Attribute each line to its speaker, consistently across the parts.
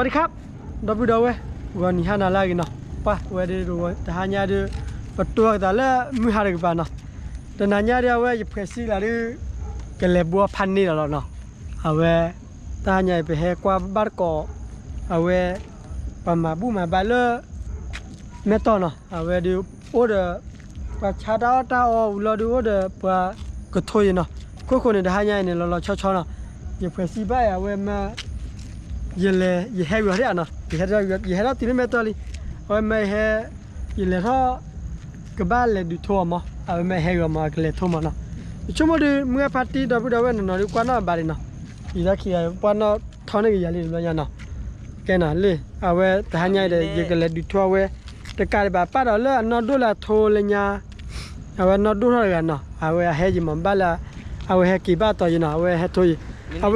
Speaker 1: วัสดีครับดอบิดอเววันนี้ฮานาลากินเนาะป่ะเวดีดูแต่ฮานาดูประตูแต่ละมือหาดีกว่าเนาะแต่นานาเดียวเวจะเพรสซี่ละดูก็เลยบัวพันนี่แล้วเนาะเอาเวแต่ฮานาไปเฮกว่าบาร์โกเอาเวปามาบูมาบาเลเมตอเนาะเอาเวดูโอเดป่ะชาดาวตาอ๋อเราดูโอเดป่ะก็ถอยเนาะคนเนี่ยแต่ฮานาเนี่ยเราชอบเนาะจะเพรสซี่ไปเอาเวมาये ले ये है वो है ना ये है ना तीन में तो ली और मैं है ये ले था कबाल ले du थोड़ा माँ अब मैं है वो माँ के ले थोड़ा ना चुम्मा du मुझे पार्टी डबल डबल ना ना कुआना बारी ना इधर किया कुआना थाने की याली ना याना क्या ना ले अब तहान्या ले ये के ले du थोड़ा वे तो कार्य बात पर ले ना दो ला थोड़ा ले न्या अब ना दो ला ना अब है जी मन बाला अब है की बात तो ये ना अब है तो ये अब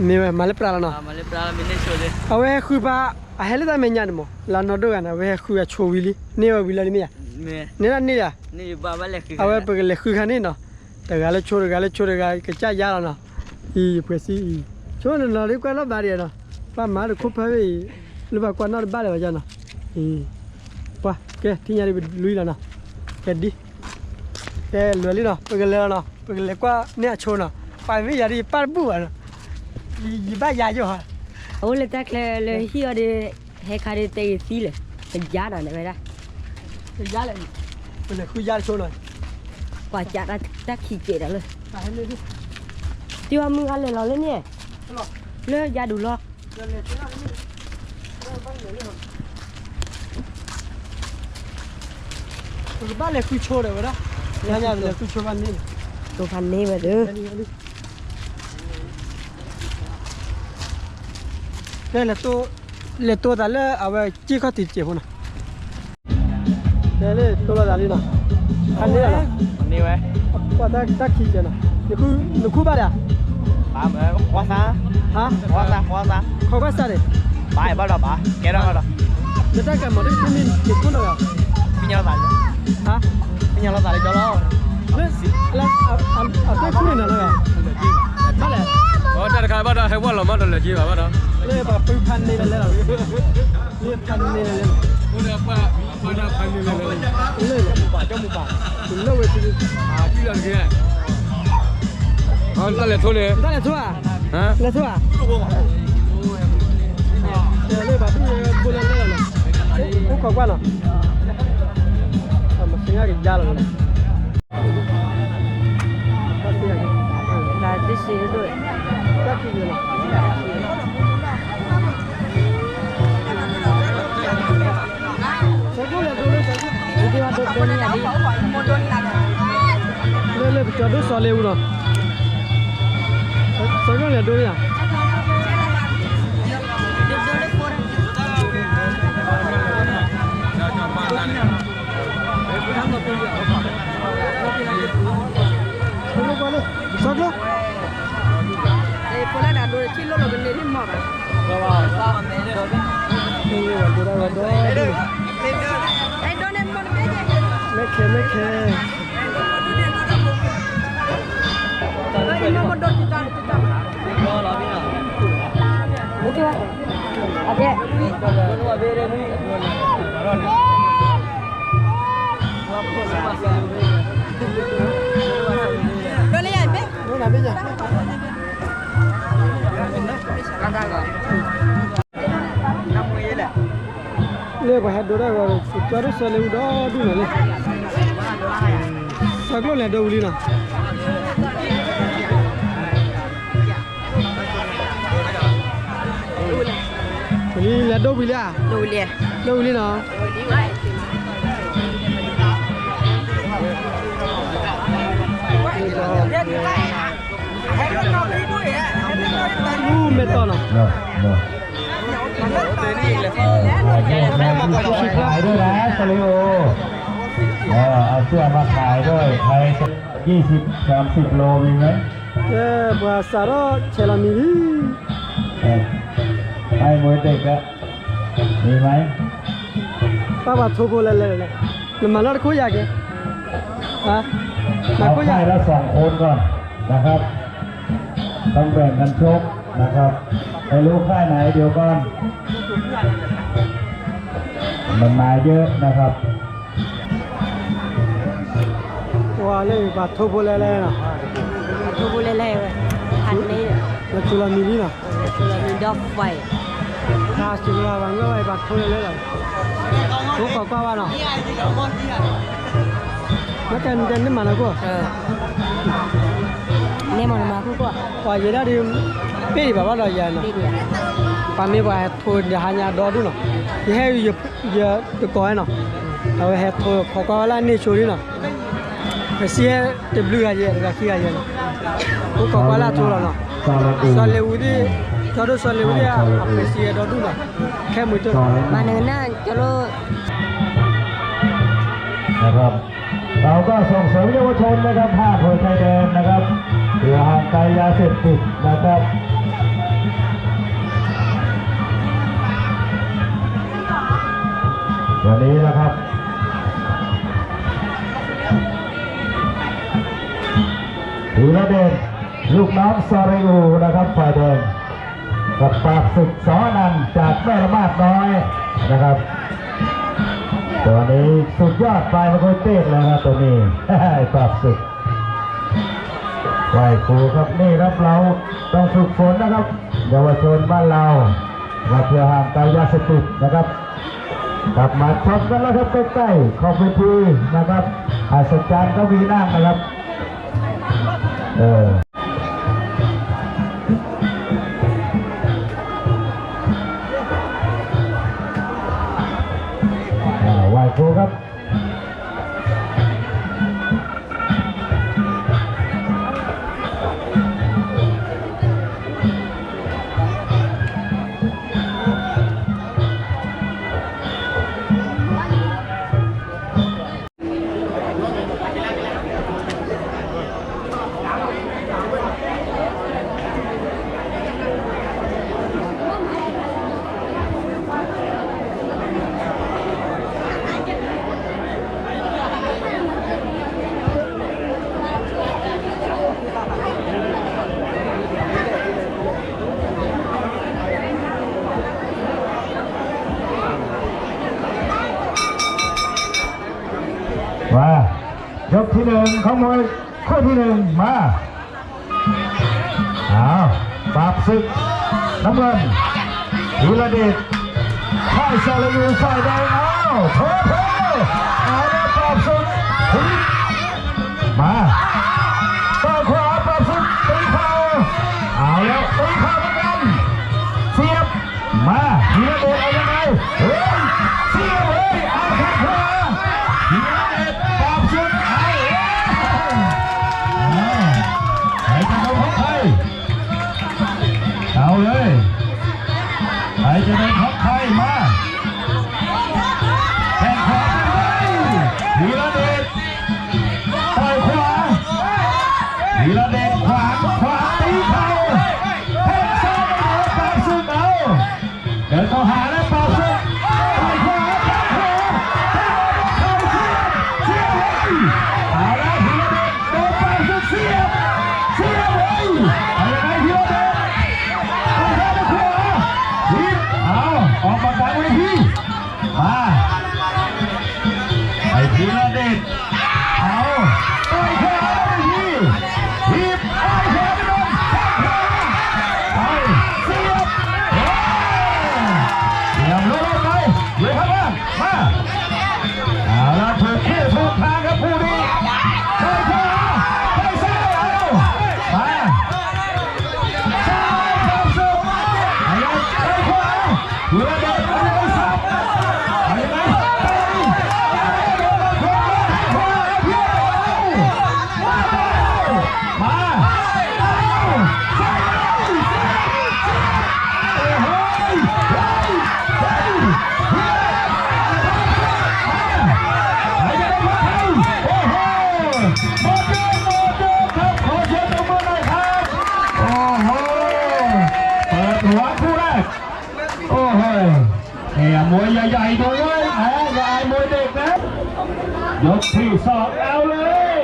Speaker 1: มีมาเลปลาแล้วเนาะ
Speaker 2: มาเลปลาไม่ได้โชว์เลย
Speaker 1: เอาไว้คือว่าเฮลิตาเมียนมั้งลานอดูกันเอาไว้คือโชว์วิลลี่นี่ว่าวิลลี่มั้ยนี่นั่นนี่อ่ะ
Speaker 2: นี่บ้าบ้าเล็ก
Speaker 1: เอาไว้เปิดเล็กคือแค่นี้เนาะแต่การเล่นโชว์ก็จะยากแล้วเนาะอีเพื่อสิโชว์นั่นเราเรียกว่าเราบารีเนาะป้ามาดูคุปไปหรือว่ากว่านั่นบารีว่าจังเนาะอีป้าแกที่ยังได้ลุยแล้วเนาะแกดีแกลุยเลยเนาะเปิดเล็กเนาะเปิดเล็กกว่าเนี่ยโชว์เนาะไปไม่อยากดีป้าบัวเนาะยี่บ้ายาอยู่ฮะ
Speaker 3: โอ้เลยแต่เลยเฮียdeให้คาdeเตะซีเลยเป็นยาหน่อยได้ไหมล่ะ
Speaker 1: เป็นยาเลยเป็นเลยคือยาโชว์หน่อย
Speaker 3: กว่าจะได้ขี้เกียจเลย
Speaker 1: ไปให้เลยดิ
Speaker 3: ที่ว่ามึงอะไรเราเล่นเนี่ยเลิกยาดูหรอก
Speaker 1: บ้านเลยคือโชว์เลยวะนะยาเลยคือโชว์บ้านนี้
Speaker 3: ตัวพันนี้มาเด้อ
Speaker 1: เนี่ยเลยตัวแต่ละเอาไว้จี้เขาติดเจ็บนะเนี่ยตัวละอะไรนะอันนี้อะไร
Speaker 2: อันนี้ไว้
Speaker 1: ว่าถ้าขี้เจ็บนะนี่คือบ้าเลย
Speaker 2: บ้าเหมือนหัวซา
Speaker 1: ฮะ
Speaker 2: หัวซา
Speaker 1: เขาบ้าซาเลย
Speaker 2: บ้าบ้าหรอบ้าแกร้องหรอ
Speaker 1: ไม่ได้กันหมดที่มีเจ็บคนเลย
Speaker 2: พี่ยังเราตาย
Speaker 1: ฮะ
Speaker 2: พี่ยังเราตายเลยจ้าเรา
Speaker 1: เนี่ยแล้วเอาตัวคุณเนี่ยเลยบ้าเลย
Speaker 2: โอ้แต่ใครบ้าได้ให้ว่าเราบ้าได้เลยจีบ้าได้
Speaker 1: เลยแบบปืนพันนี่เลยเหรอเรียกพันนี่เลย
Speaker 2: โอ้เนี่ยป้าได้พันนี่เลย
Speaker 1: เลย
Speaker 2: จมูกป่า
Speaker 1: คุณเล่าไปที
Speaker 2: ที่เราเนี่ยนั่นแหละทุเรศ
Speaker 1: นั่นแหละทั่ว
Speaker 2: ฮะ
Speaker 1: นั่นทั่วเลยแบบพี่บุญเลยเหรอผู้ขวัญเหรอมาเสียกันยาเลย
Speaker 3: ลาดิเสียด้วย
Speaker 1: ก็คือเลยเลยไปจอดดูซอเลวเนาะซอยก็เลยดูเนี่ยซอยก็
Speaker 3: คนละด่าดูชิ้นรถเราเป็นเลยที่หมอกอ่ะ
Speaker 1: นี่วันดูได้วันดู
Speaker 3: ไอ้โดนเอ็มบอล
Speaker 1: ไม่เคไม่เค
Speaker 3: ไอ้น้องมันโดนจับโอเคป่ะโอเคโดนอะไรไหม
Speaker 1: โดนอะไรจ้ะเลยไปหาดูได้ว่าจอดรถซาเลวด้ดูหน่อยเลยสักโลเลยดูลีน่ะนี่เลยดูวิลล่า
Speaker 3: ดูเลย
Speaker 1: ดูลีน่ะไม่ต่อเนาะ
Speaker 4: ขายด้วยนะซาลิโอเอาเสื้อมาขายด้วยใคร20-30 โลมีไหม
Speaker 1: ภาษาเราเชลามี
Speaker 4: ให้มวยเด็กอะมีไหม
Speaker 1: ป้าทุบเลยมันน่าคุยยังไงฮะ
Speaker 4: มาคุยยังละ2 คนก่อนนะครับต้องแบ่งกันชกนะครับ ไม่รู้ค่ายไหนเดี๋ยวก่อนมันมาเยอะนะครับ
Speaker 1: ว่าเลยบาททุบเลยเลยนะ
Speaker 3: ทุบเล่ๆเลยพันนี้เนี่ย
Speaker 1: แล้วจุลมีนี่นะ
Speaker 3: จุลมีดอกไฟ
Speaker 1: ถ้าจุลวันก็ไอ้บาททุบเลยเลยทุบก็ว่าเนาะแล้วกันเดินนี่มาแล้วก็
Speaker 3: เนี่ยมันมาคู่ก็
Speaker 1: ว่าเยอะได้ดิปีแบบว่าเราเยอะนะ
Speaker 3: นี่เดียว
Speaker 1: ปามีว่าทุนเดี๋ยวหายาดอดูเนาะยี่ให้เยอะตัวก้อยเนาะเอาให้ทุนเขาก็ล่านี่ชูนี่เนาะไปเสียเต็มเรือเยอะกับขี้เยอะเนาะกูก็ว่าล่าทุนแล้วเนาะ ซาเลวูดี้จอดซาเลวูดี้อัพเปเซียดอดูนะแค่มือตัว
Speaker 3: มาเนินหน้าจะรู้
Speaker 4: นะครับเราก็ส่งเสริมเยาวชนนะครับภาคหัวชายแดนนะครับเพื่อห่างไกลยาเสพติดนะครับวันนี้นะครับธีรเดชลูกน้องซาเรอูนะครับฝ่ายแดงกับปราบศึกสอนันท์จากแม่ละมาดน้อยนะครับตัวนี้สุดยอดปลายมะกรูดเต้เลยครับตัวนี้ ปราบศึกไหวครูครับนี่ครับเราต้องฝึกฝนนะครับเยาวชนบ้านเราเพื่อห่างไกลยาเสพติดนะครับกลับมาชมกันแล้วครับใกล้ๆขอบคุณทีนะครับอาสจารย์ก็วีนั่งนะครับไหวครูครับมายกที่หนึ่งของมวยคู่ที่หนึ่งมาปราบศึกน้ำเงินธีรเดชค่ายซาลายูฝ่ายแดงโถแล้วปราบศึกมาต่อขวาปราบศึกตีเข่าแล้วตีเข่าเหมือนกันเสียบมาธีรเดชเอายังไงเสียบเอาแข้งขวาธีรเดชปราบศึกใครจะโดนของใครเอาเลยใครจะโดนของใครมาแข้งขวาธีรเดชต่อยขวาธีรเดชขวาตีเข่าแข้งซ้ายปราบศึกเอาเดินเข้าหาแล้วปราบศึกต่อยขวาแข้งขวาเข้าเสียบเอาแล้วธีรเดชโดนปราบศึกเสียบเอายังไงธีรเดชเอาแข้งขวาทีบออกมากลางเวทีมาไอ้ธีรเดชต่อยขวาทีทีบต่อยขวาไปโดนแข้งขวาเสียบเสียบลงไปเลยครับมาเอาละถูกที่ถูกทางครับผู้นี้ต่อยขวาต่อยซ้ายมาซ้ายปราบศึกเอายังต่อยขวาธีรเดชเอายังไงสับเอายังไงมวยใหญ่ๆดูไว้อย่าอายมวยเด็กนะยกที่สองเอาเลย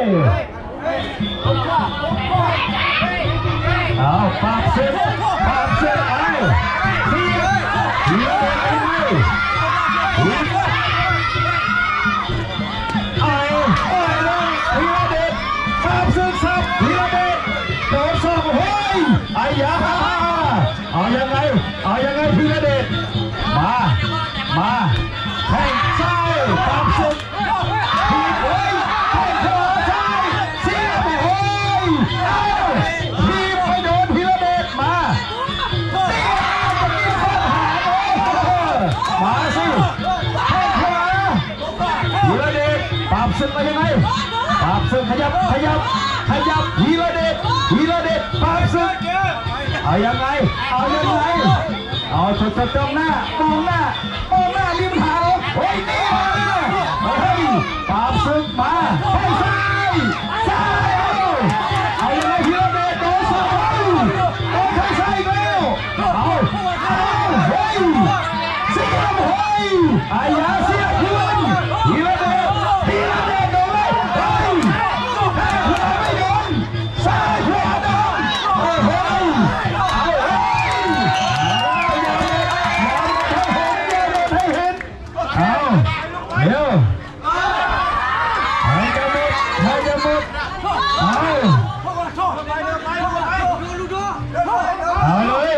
Speaker 4: เอาปากเส้นเอาเสียธีรเดชไปไงธีรเดชปากเส้นสับธีรเดชโดนสองเฮ้ยไอ้ยาเอายังไงธีรเดชมาแข่งซ้ายปากเส้นทีเฮ้ยแข่งขวาซ้ายเสียบเฮ้ยทีไปโดนธีรเดชมาสิแข่งขวาธีรเดชปากเส้นมายังไงปากเส้นขยับธีรเดชปากเส้นเอายังไงเอาจดจ้องหน้ามองหน้าริมหาโอ้ยนี่เฮ้ยปราบศึกมาให้ซ้ายเอายังไงธีรเดชโดนซ้ายทางซ้ายแล้วเอาเฮ้ยเสียบเฮ้ยอายาเสียบคืนธีรเดชโดนเลยเฮ้ยแข้งขวาไม่โดนซ้ายขวาโดนเฮ้ยเร็วให้จะหมดเอาเลย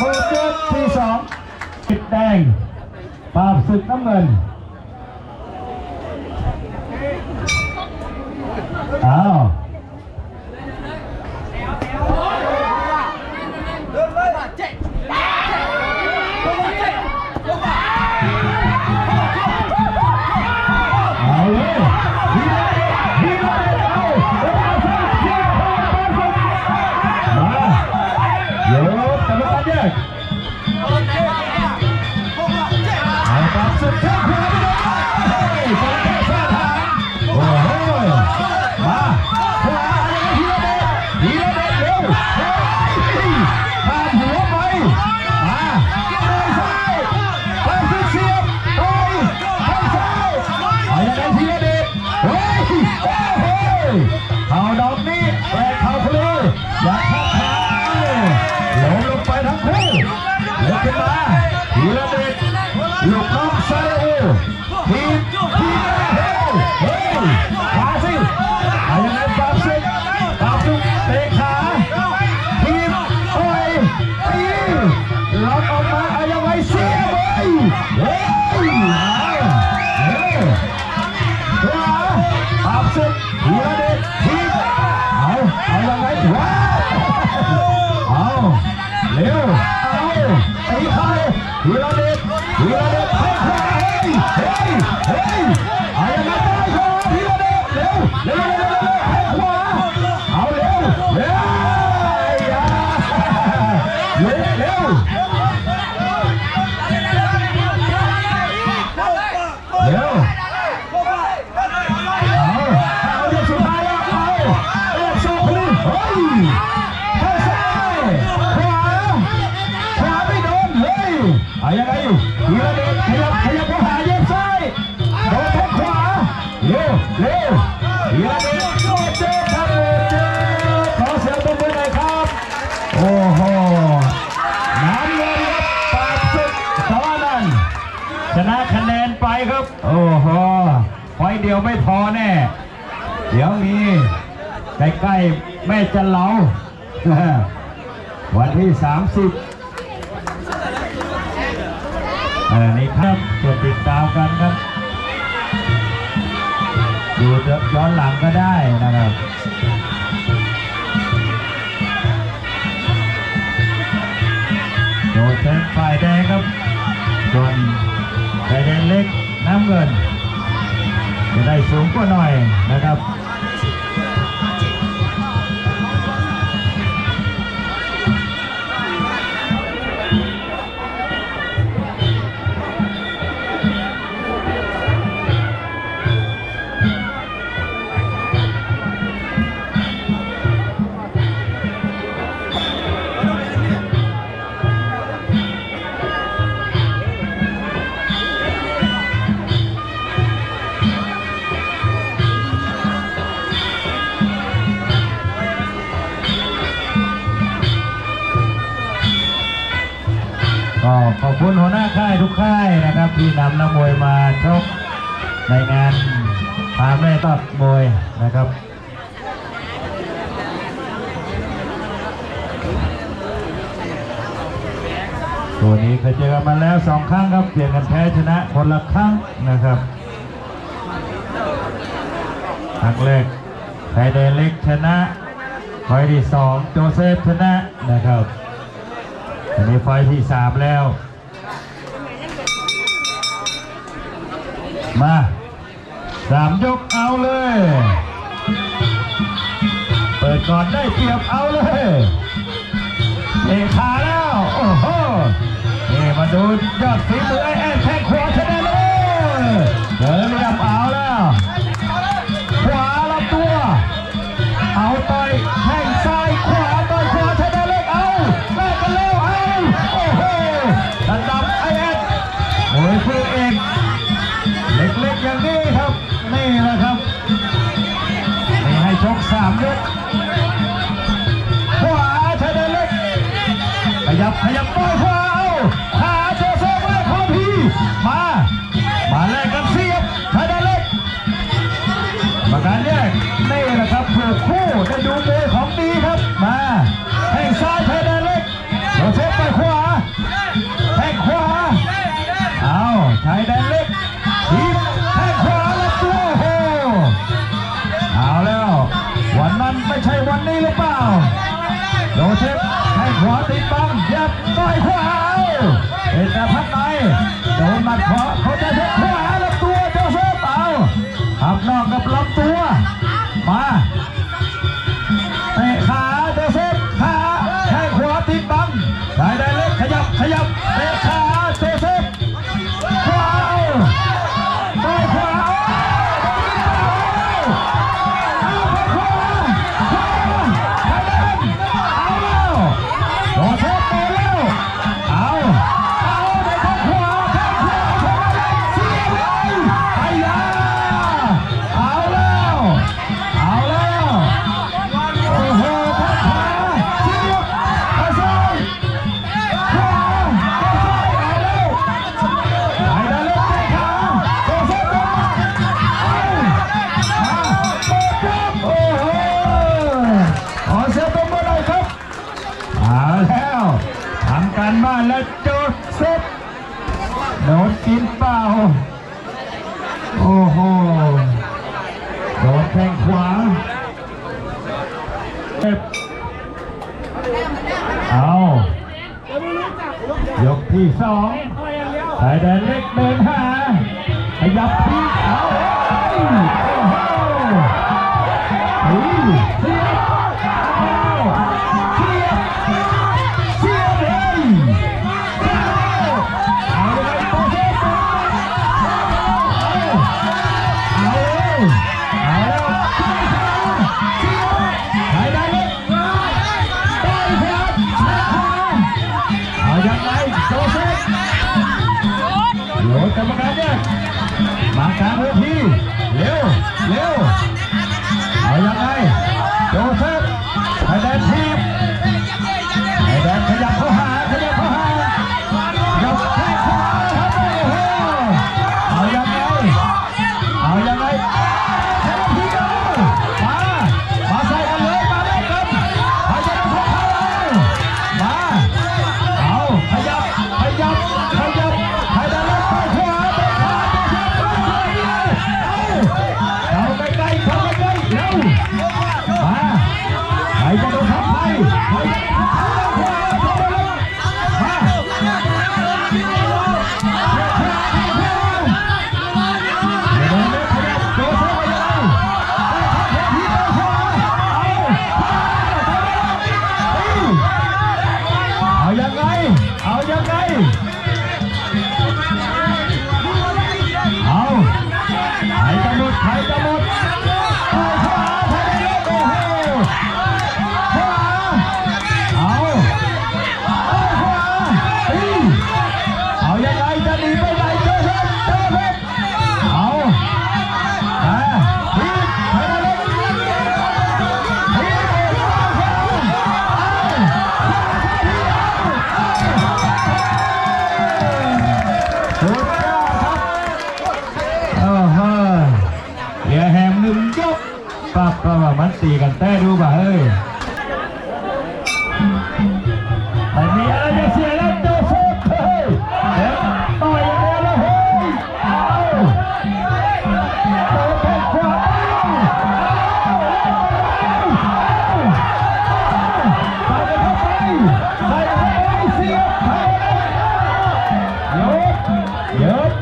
Speaker 4: มือเจ็บที่สองติดแดงปราบศึกน้ำเงินเอาเอาดอกนี้แปลกเขาพลีอย่าทักทายลงไปทั้งคู่เล็กขึ้นมาธีรเดชลูกน้องซาเลโอทีมเฮ้ยขาสิเอายังไงปราบศึกเตะขาทีมโอ้ยตีล็อกออกมาเอายังไงเสียบเฮ้ยปราบศึกธีรเดชเอายังไงว้าวเร็วตีเข้าธีรเดชให้ขวาเฮ้ยเอายังไงได้ขวาธีรเดชเร็วให้ขวาเอาเร็วเอายังไงธีรเดชขยับเข้าหาเย็บซ้ายโดนแทงขวาเร็วธีรเดชเจ็บครับขอเสียงปรบมือหน่อยครับโอ้โหน้ำเงินครับปราบศึกสอนันท์ชนะคะแนนไปครับโอ้โหไฟเดียวไม่พอแน่เดี๋ยวมีใกล้ๆแม่จันเหลาวันที่ 30นี่ครับกดติดตามกันครับดูย้อนหลังก็ได้นะครับโดดเส้นฝ่ายแดงครับส่วนฝ่ายแดงเล็กน้ำเงินจะได้สูงกว่าหน่อยนะครับ คุณหัวหน้าค่ายทุกค่ายนะครับที่นำนักมวยมาชกในงานพาแม่ตัดมวยนะครับตัวนี้เคยเจอกันมาแล้ว2 ครั้งครับเปลี่ยนกันแพ้ชนะคนละครั้งนะครับครั้งแรกไทยแดนเล็กชนะไฟที่2โจเซฟชนะนะครับอันนี้ไฟที่3แล้วมา3 ยกเอาเลยเปิดก่อนได้เปรียบเอาเลยเตะขาแล้วโอ้โหนี่มาดูยอดฝีมือไอ้แอนแทงขวาชนะเลยเดินเรียบเอาแล้วขวาลำตัวเอาต่อยแข้งซ้ายขวาต่อยขวาชนะเล็กเอาแลกกันแล้วเอาโอ้โหระดับไอ้แอนมวยคู่เอกเล็กๆอย่างนี้ครับนี่แหละครับนี่ให้ชก3 ยกขวาชนะเล็กขยับต่อยขวาเอาขาโจเซฟไว้พอพีมาแลกกันเสียบชนะเล็กประการแยกนี่แหละครับถูกคู่ได้ดูมวยของดีครับมาแข้งซ้ายชนะเล็กโจเซฟไปขวาแข้งขวาเอาชายแดนเล็กทีมแข้งขวาแล้วตัวโหเอาแล้ววันนั้นไม่ใช่วันนี้หรือเปล่าโจเซฟให้ขวาติดบังยับต่อยขวาเอ็นแต่พัดในโดนหมัดขวาเขาจะเทขวาลำตัวโจเซฟเอาหักนอกกับลำตัวมาเตะขาโจเซฟขาให้ขวาติดบังชายแดนเล็กขยับเตะขาโจเซฟขวาต่อยขวาโดนเทปไปแล้วเอาในข้างขวาเสียบไอ้ยาเอาแล้วโอ้โหข้างขวาเสียบไปซ้ายขวาเอาแล้วไอ้ดาเล็กเตะขาโดนเทปไปมาเปิดครับโอ้โหขอเสียบตบมือหน่อยครับเอาแล้วทำการบ้านแล้วโจเซฟโดนกินเปล่าโอ้โหโดนแทงขวาเจ็บเอายกที่2ไทยแดนเล็กเดินหาขยับที่เอาโอ้โหเฮ้ยเสียบโหกรรมการเนี่ยมากลางเวทีเร็วเอายังไงโจ มันตีกันแต่ดูบ่าเฮ้ยไม่มีอะไรจะเสียแล้วโจเซฟเฮ้ยเดี๋ยวต่อยอย่างเดียวแล้วเฮ้ยเอาโจเซฟขวาใส่เข้าไปเสียบหยุด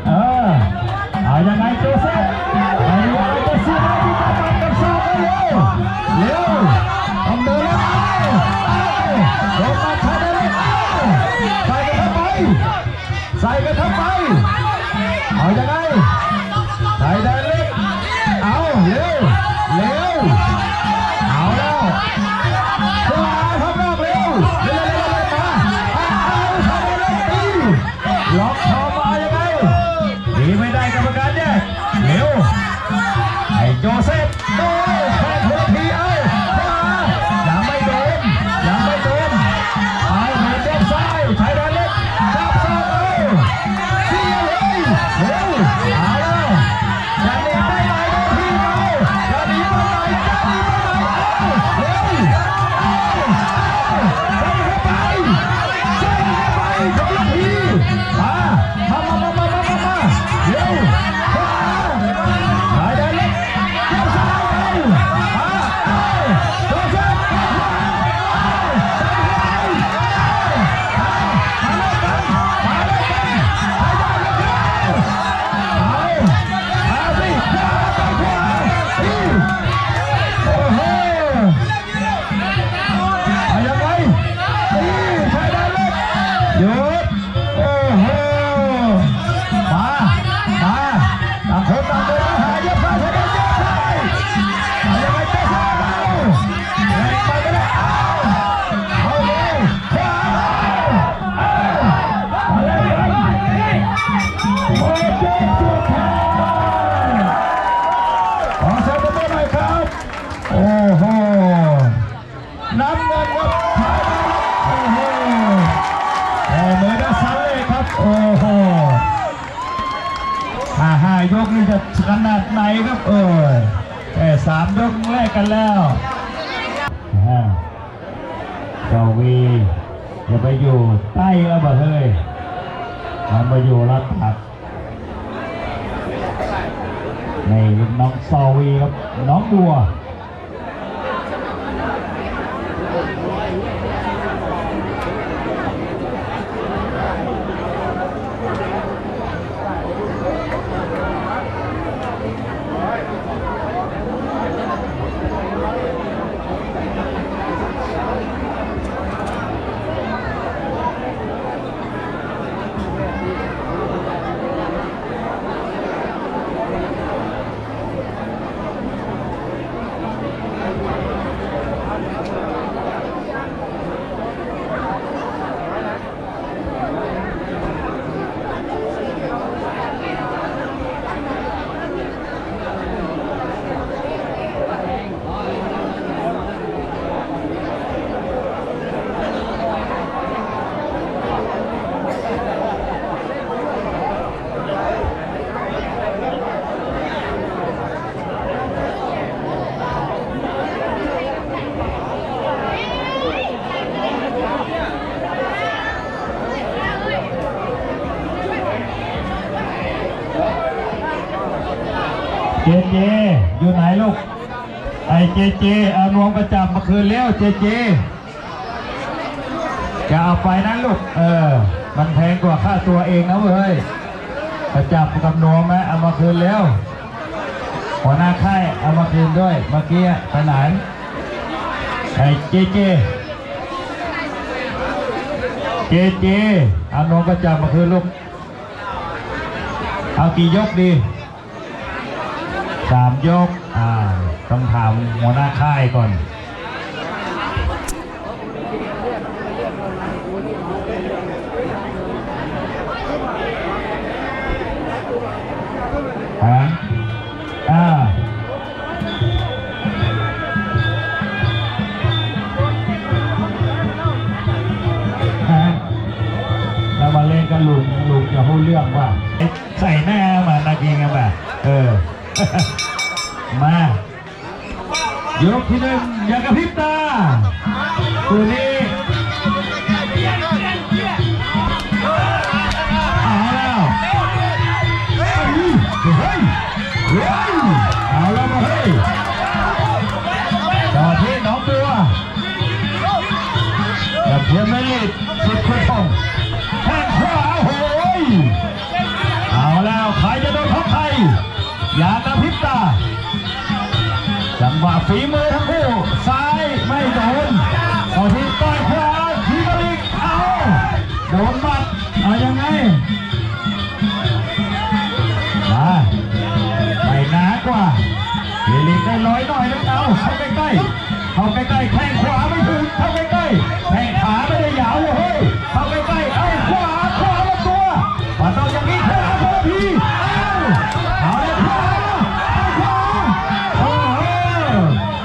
Speaker 4: เอายังไงโจเซฟไม่มีอะไรจะเสียแล้วที่ตามกับซอกเร็วต้องเดินแล้วเดินมาใช้ได้เลยใส่กันเข้าไปเอายังไงใส่ได้เลยเอาเร็วเอาแล้วขวาทำรอบเร็วมาเอาใส่ได้เลยตีล็อกคอมายังไงดีไม่ได้กรรมการแยกเร็วไอ้โจเซฟโดนแค่หัวทียังไม่โดนเอาเห็นเด็กซ้ายใช้ได้เลยจับซอกเสียเลยเร็วเอาแล้วอย่าหนีไปไหนพี่เราอย่าหนีไปไหนเร็วใส่เข้าไปทีมาเร็วใช้ได้เลยจับซอกโจเซฟน้ำเงินครับมือด้านซ้ายเลยครับโอ้โห5 ยกนี่จะขนาดไหนครับแต่3 ยกแรกกันแล้วเจ้าวีอย่าไปอยู่ใต้แล้วบ่เฮ้ยมันมาอยู่รัดผักในน้องซอวีครับน้องบัวเจอยู่ไหนลูกไอ้เจเอานวมประจับมาคืนแล้วเจจะเอาไปนั้นลูกมันแพงกว่าค่าตัวเองนะเว้ยประจับกับนวมไหมเอามาคืนแล้วหัวหน้าค่ายเอามาคืนด้วยเมื่อกี้ไปไหนไอ้เจเอานวมประจับมาคืนลูกเอากี่ยกดี3 ยกต้องถามหัวหน้าค่ายก่อนแล้วมาเล่นกันลุงจะพูดเรื่องว่าใส่หน้ามานาทีกันแบบมา ยกที่หนึ่งอย่ากระพริบตาตัวนี้เอาแล้วเฮ้ยเอาแล้วมาเฮ้ยต่อที่น้องบัวกับเทียมไม่รีบสุดคุณพงษ์แข้งขวาโอ้ยเอาแล้วใครจะโดนทับใครอย่ากระพริบตาจังหวะฝีมือทั้งคู่ซ้ายไม่โดนต่อที่ต่อยขวาทีกลิกเอาโดนหมัดเอายังไงมาไปหนากว่าทีลิกได้ร้อยหน่อยนึงเอาเข้าใกล้ๆเข้าใกล้ๆแข้งขวาไม่ถึงเข้าใกล้ๆแข้งขาไม่ได้ยาวเฮ้ยเข้าใกล้ๆเอาขวาลำตัวมาต้องอย่างนี้ขวาพอทีเอาเลยขวา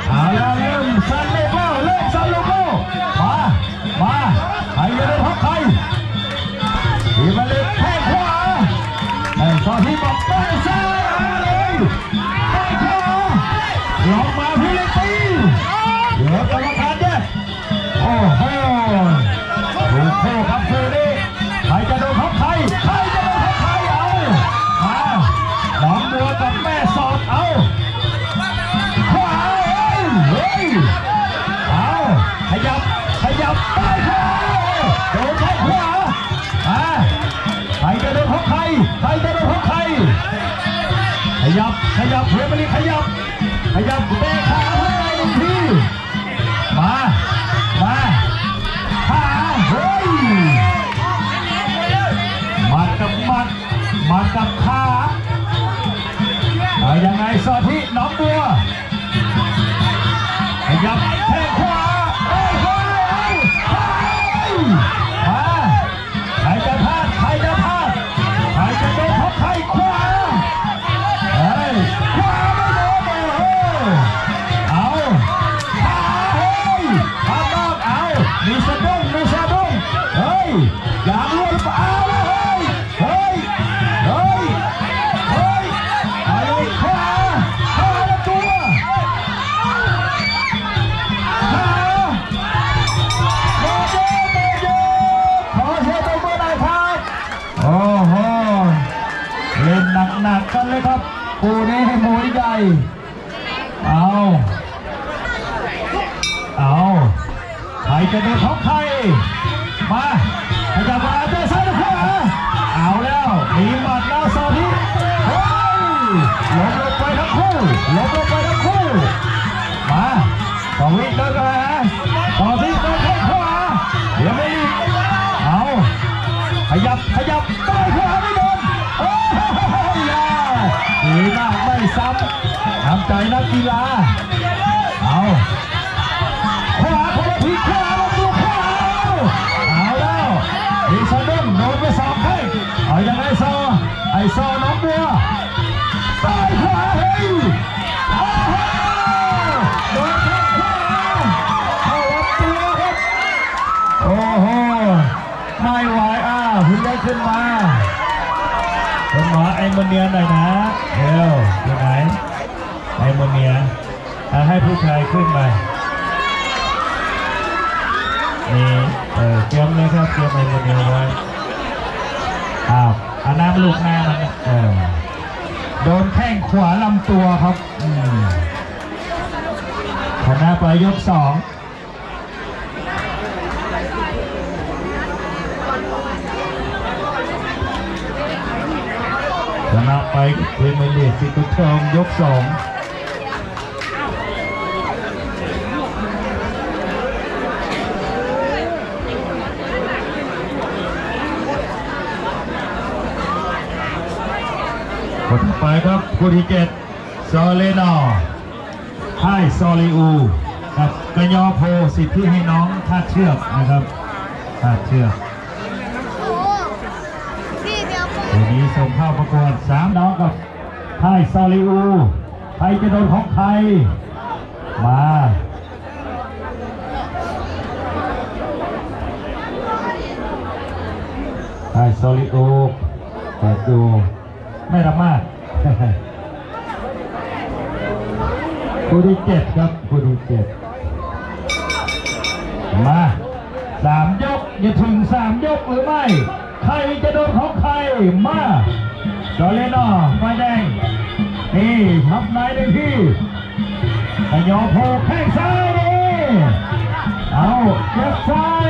Speaker 4: เอาแล้วเริ่มสั่นเลยแล้วเริ่มสั่นเลยมาใครจะได้พักใครทีมาเลยแข้งขวาแต่ตอนที่บอกไม่ใช่เลยแข้งขวาลองมาพี่เล็กตีเดี๋ยวกรรมการแยกโอ้โหถูกโค้ครับคืนนี้ใครจะโดนพักใครจะโดนพักใครเอามาน้องบัวกับแม่สอดเอาขวาเฮ้ยเอาขยับไปขวาโดนแข้งขวาใครจะโดนพักใครจะโดนพักใครขยับเพื่อนมาลีขยับเตะขาให้ได้หนึ่งทีมาขาเฮ้ยมัดกับขาเอายังไงสอที่น้องบัวขยับแข้งขวาใครจะพลาดใครจะโดนเพราะใครขวาขวาไม่โดนเอาขาเฮ้ยข้างนอกเอามีสะดุ้งเฮ้ยอย่างรวดเอาเฮ้ยอะไรขวาละตัวขาโมเดขอเสียงตบมือหน่อยครับโอ้โหเล่นหนักกันเลยครับคู่นี้ให้มวยใหญ่เอาใครจะโดนท้องใครมาขยับมาเตะซ้ายหรือขวาเอาแล้วมีหมัดแล้วสอที่เฮ้ยล้มลงไปทั้งคู่มาต่อวิ่งเดินกันนะต่อที่โดนแข้งขวาเดี๋ยวไม่รีบเอาขยับต่อยขวาไม่โดนโอ้ยดีมากไม่ซ้ำทำใจนักกีฬาเอาขวาคนละทีขวาลงตัวขวาเอาแล้วมีสะดุ้งโดนไปสองแข้งเอายังไงซอน้องบัวต่อยขวาเฮ้ยโดนแข้งขวาเข้าลำตัวครับโอ้โหไม่ไหวคุณได้ขึ้นมาผมขอไอโมเนียหน่อยนะเร็วอยู่ไหนไอโมเนียให้ผู้ชายขึ้นมานี่เตรียมเลยครับเตรียมไอโมเนียไว้เอาน้ำลูกหน้ามันโดนแข้งขวาลำตัวครับชนะไปยก 2ชนะไปพรีเมียร์ลีกสิกุทองยก 2คนต่อไปครับคู่ที่ 7ซอเลนอค่ายซอลีอูกับกยอโพสิทธิให้น้องคาดเชือกนะครับคาดเชือกวันนี้ส่งเข้าประกวด3น้องกับค่ายซอลีอูใครจะโดนของใครมาค่ายซอลีอูเปิดดูไม่รับมาก ค คู่ที่เจ็ดครับคู่ที่เจ็ดมา3 ยกจะถึง3 ยกหรือไม่ใครจะโดนของใครมาจอเลนอไฟแดงนี่ทับในหนึ่งที่ขยอโผล่แข้งซ้ายนี่เอาเจ็บซ้าย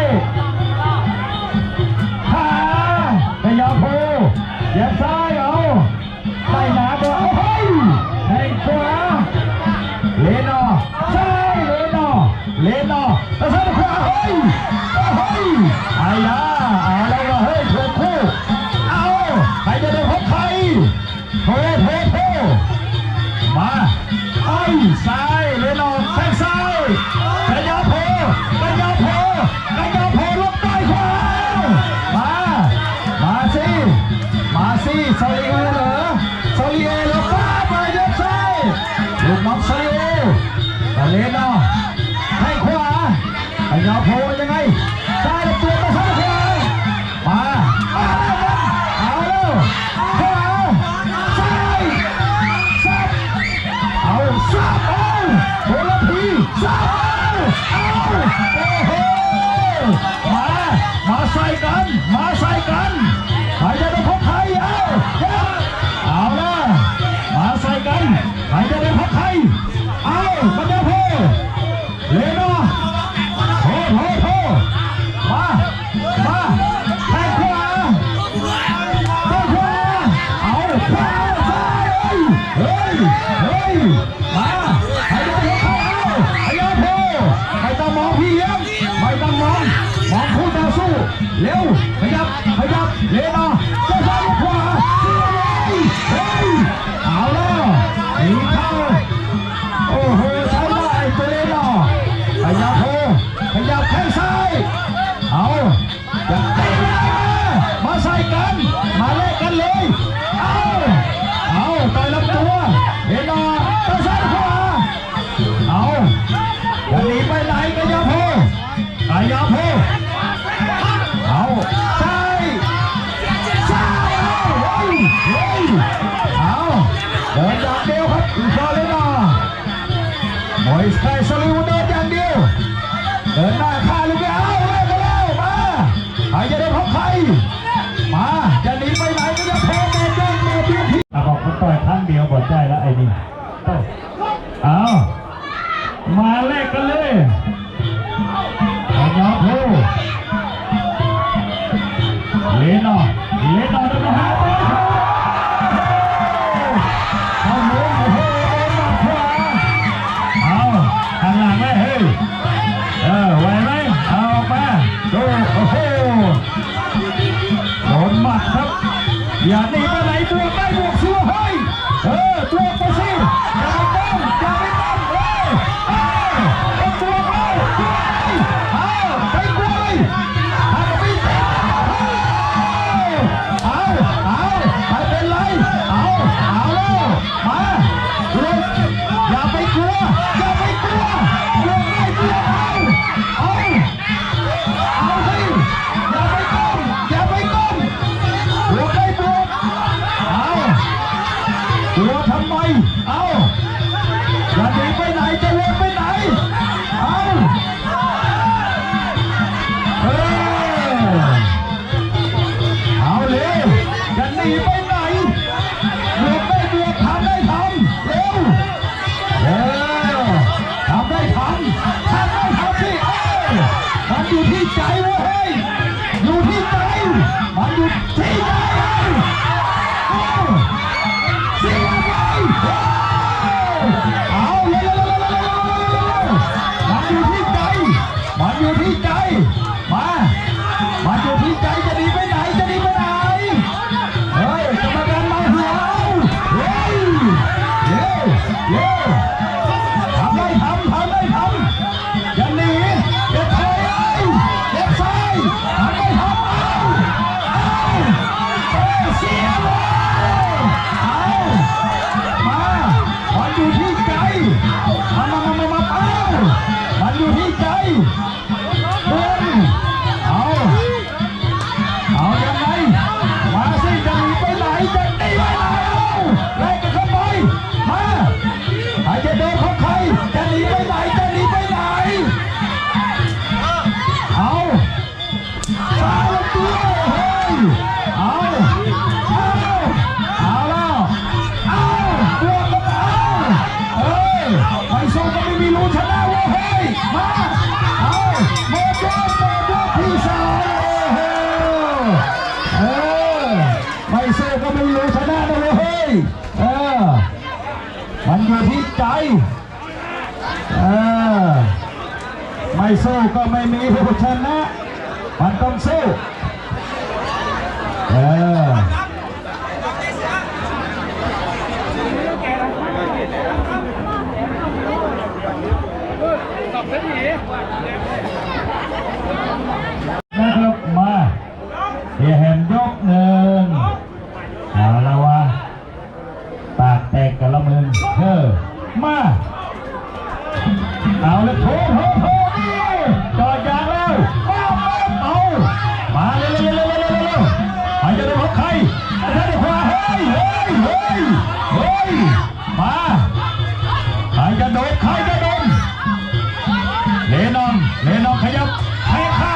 Speaker 4: ขาขยอโผล่เจ็บซ้ายเอาใส่หนาเบอร์เฮ้ยแข้งขวาเลนอซ้ายเลนอแล้วซ้ายขวาเฮ้ยไอ้ยาเอาแล้วว่าเฮ้ยถูกคู่เอาใครจะโดนของใครโถมาไอ้ซ้ายเลนอแข้งซ้ายขยอโผล่ลงใต้ขวามาสิซาลิโอเหรอซาลิเอเหรอป้าไปเย็บซ้ายลูกน้องซาลิโอแต่เลนอให้ขวาขยอโผล่ยังไงซ้ายแล้วตัวไปซ้ายขวามาเอาแล้วขวาซ้ายสับเอาสับเอาโหละทีสับเอาโอ้โหมาใส่กันใครจะได้พบใครเอาละมาใส่กันใครจะได้พบใครเอามันจะโผล่เลนอโถมาแทงขวาเอาขวาซ้ายเฮ้ยมาใครจะได้พบใครเอาขยอโผล่ไม่ต้องมองพี่เลี้ยงไม่ต้องมองคู่ต่อสู้เร็วขยับเลนอจะซ้ายขวาเฮ้ยเอาแล้วหนีเข้าโอ้โหใช้ได้ตัวเลนอขยับแข้งซ้ายเอาจะเตะมาใส่กันมาเล่นกันเลยเอาต่อยลำตัวเลนอจะซ้ายขวาเอาจะหนีไปไหนขยับเอาซ้ายเอาเดินอย่างเดียวครับซาเลนอมวยสไตล์ซาลิวเดินอย่างเดียวเดินหน้าฆ่าลูกเดียวเอาเลยก็แล้วมาใครจะได้พบใครมาจะหนีไปไหนก็จะโผล่มาเดินมาเพียงที่บอกมันต่อยครั้งเดียวหมดใจแล้วไอ้นี่เอามาแลกกันเลยขยอโผล่เลนอเดินมาหาเอาหมุนโอ้โหมาขวาเอาข้างหลังไหมเฮ้ยไหวไหมเอามาดูโอ้โหโดนหมัดครับอย่าหนีไปไหนบวกได้บวกชัวร์เฮ้ยบวกไปสิอย่าไปตั้งเฮ้ยบวกไปไปกลัวเลยไม่เป็นไรเอาแล้วมาอย่าไปกลัวกลัวไม่กลัวเอาสิอย่าไปก้มกลัวไม่กลัวกลัวทำไมอย่าหนีไปไหนจะวนไปไหนเอาเลยอย่าหนีไปไหนบวกได้บวกทำได้ทำเร็วทำได้ทำสิมันอยู่ที่ใจเว้ยอยู่ที่ใจมันอยู่ที่ใจเสียไปเอาเลยมันอยู่ที่ใจมันอยู่ที่ใจมันอยู่ที่ใจจะหนีไปไหนเฮ้ย ก็ไม่รู้ชนะนะเฮ้ยมันอยู่ที่ใจไม่สู้ก็ไม่มีผู้ชนะมันต้องสู้นะครับมาเดี๋ยวแหมยกหนึ่งเอาละวะปากแตกกันละมึงมาเอาละโถจอดยางแล้วเอามาเร็วใครจะโดนใครด้านขวาเฮ้ยมาใครจะโดนเลนองขยับให้เข้า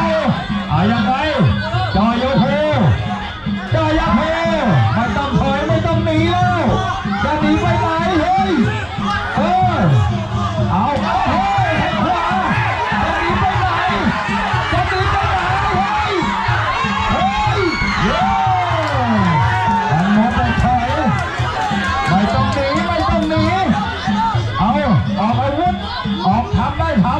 Speaker 4: ยังไงจอยโพไม่ต้องถอยไม่ต้องหนีแล้วจะหนีไปไหนเฮ้ยเอาเฮ้ยให้ขวาจะหนีไปไหนเฮ้ยมันหมดไปถอยไม่ต้องหนีเอาออกอาวุธออกทำได้ทำ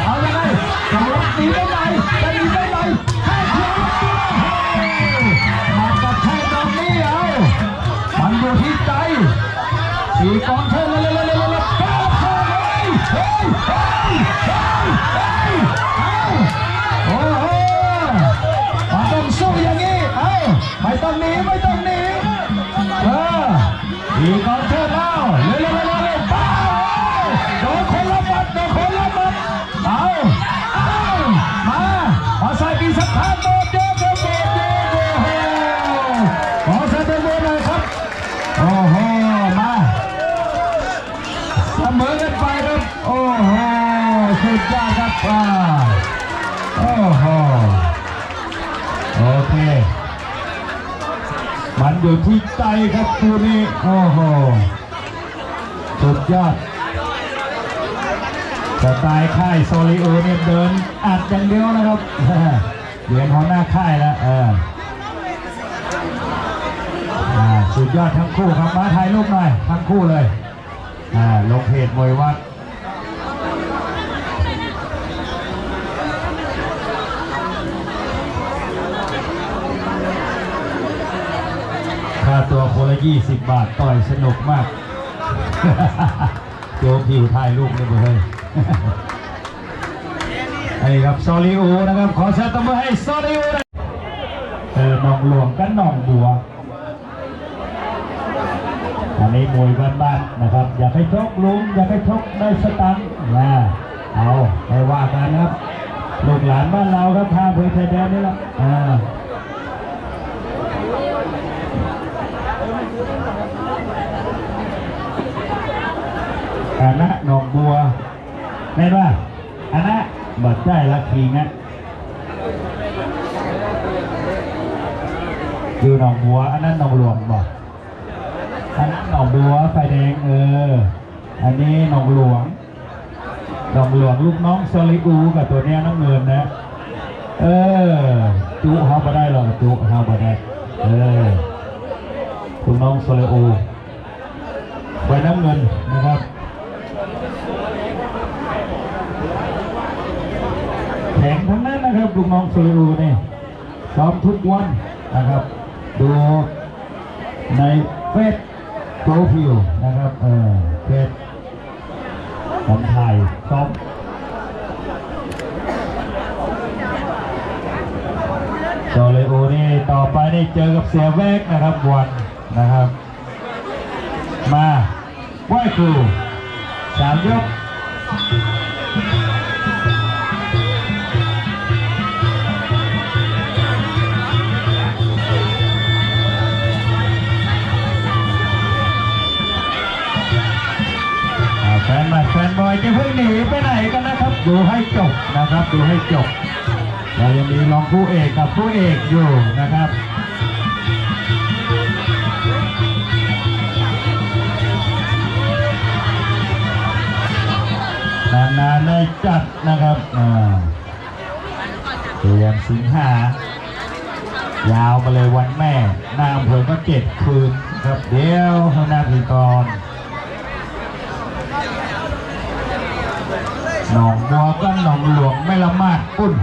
Speaker 4: เอายังไงจะหนีไปไหนให้เพียงมันก็แค่ตรงนี้มันอยู่ที่ใจสี่กองเชิญโอ้โหมันต้องสู้อย่างนี้ไม่ต้องหนีสี่กองเชิญแล้วโดนคนละบัดมาใส่ปีสักพันโดเจขอแสดงด้วยหน่อยครับโอ้โหมาเสมอกันไปครับโอ้โหสุดยอดครับโอ้โหโอเคมันอยู่ที่ใจครับคู่นี้โอ้โหสุดยอดสไตล์ค่ายโซลิโอเนี่ยเดินอัดอย่างเดียวนะครับเหรียญของหน้าค่ายแล้วสุดยอดทั้งคู่ครับมาถ่ายรูปหน่อยทั้งคู่เลยลงเพจมวยวัดค่าตัวคนละ20 บาทต่อยสนุกมากโจผิวถ่ายรูปเลยไอ้ครับซอลิโอนะครับขอเชิญตบมือให้ซอลิโอหนองหลวงกันหนองบัวอันนี้มวยบ้านๆนะครับอยากให้ชกลุงอยากให้ชกได้สตังค์เอาไปว่ากันครับลูกหลานบ้านเราครับทางเผยไทยแดนนี่แหละอันนะหนองบัวได้ป่ะอันนะบัดได้ละทีงั้นอยู่หนองบัวอันนั้นหนองหลวงบอกอันนั้นหนองบัวไฟแดงอันนี้หนองหลวงลูกน้องโซลิอูกับตัวเนี้ยน้ำเงินนะจุเฮามาได้หรอกจุเฮามาได้ลูกน้องโซลิอู ไว้น้ำเงินนะครับแข่งทั้งนั้นนะครับลูกน้องซูรูนี่ซ้อมทุกวันนะครับดูในเฟซโปรฟิลนะครับเฟซของไทยซ้อมโซเลโอนี่ต่อไปนี่เจอกับเสียแวกนะครับวันนะครับมาไหว้ครู3 ยกแฟนบอยจะเพิ่งหนีไปไหนกันนะครับดูให้จบนะครับดูให้จบเรายังมีรองผู้เอกกับผู้เอกอยู่นะครับนานๆได้จัดนะครับเดือนสิงหายาวมาเลยวันแม่หน้าอำเภอก็7 คืนครับเดี๋ยวข้างหน้าพิกรหนองบัวก็หนองหลวงไม่ละมาดปุ้น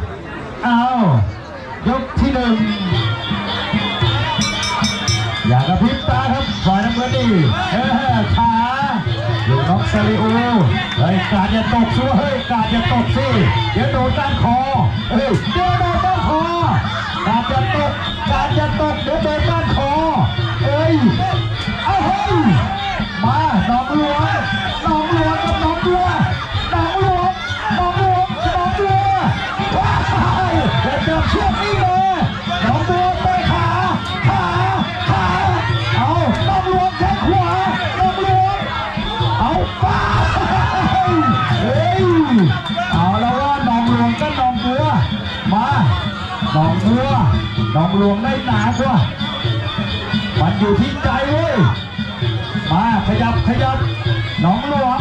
Speaker 4: เอายกที่ 1อย่ากระพริบตาครับฝ่ายน้ำเงินดีขาลูกน้องซาริโอเฮ้ยกาดอย่าตกซัวเฮ้ยกาดอย่าตกสิเดี๋ยวโดนด้านคอเฮ้ยเดี๋ยวโดนด้านคอกาดอย่าตกเดี๋ยวโดนด้านคอเฮ้ยเอาเฮ้ยมาหนองหลวงกับหนองบัวหนองหลวงว้ายเดี๋ยวจับเชือกนี่เลยหนองบัวไปขาเอาหนองหลวงแข้งขวาหนองหลวงเอาไปเฮ้ยเอาแล้วว่าหนองหลวงก็หนองบัวมาหนองบัวหนองหลวงได้หนากว่ามันอยู่ที่ใจเว้ยมาขยับหนองหลวง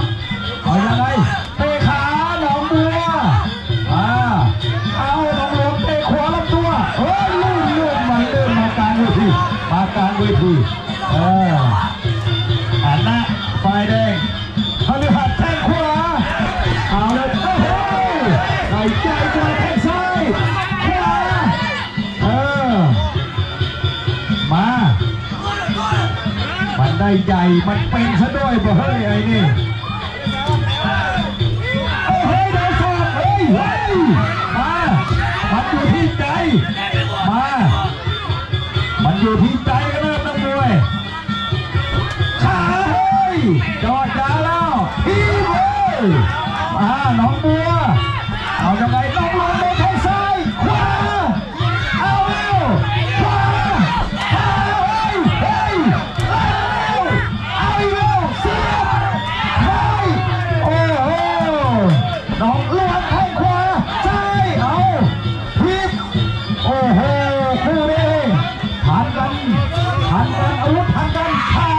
Speaker 4: เอายังไงเตะขาหนองบัวเอาหนองหลวงเตะขวาลำตัวเฮ้ยลื่นมากลางเวทีอันนะไฟแดงพฤหัสแทงขวาเอาเลยใส่ใจแทงซ้ายขวามามันได้ใหญ่มันเป็นซะด้วยบ่เฮ้ยไอ้นี่เฮ้ยได้สอบเฮ้ยมามันอยู่ที่ใจมามันอยู่ที่ใจกันเลยนักมวยขาเฮ้ยจอดยาแล้วพี่เว้ยหนองบัวเอายังไงหนองบัวโดนแทงซ้ายขวาเอาขวาเฮ้ยเอาอีกแล้วเสียบเฮ้ยโอ้โหหนองหลวงแทงขวาซ้ายเอาพิบโอ้โหคู่นี้หันกันอาวุธหันกันขา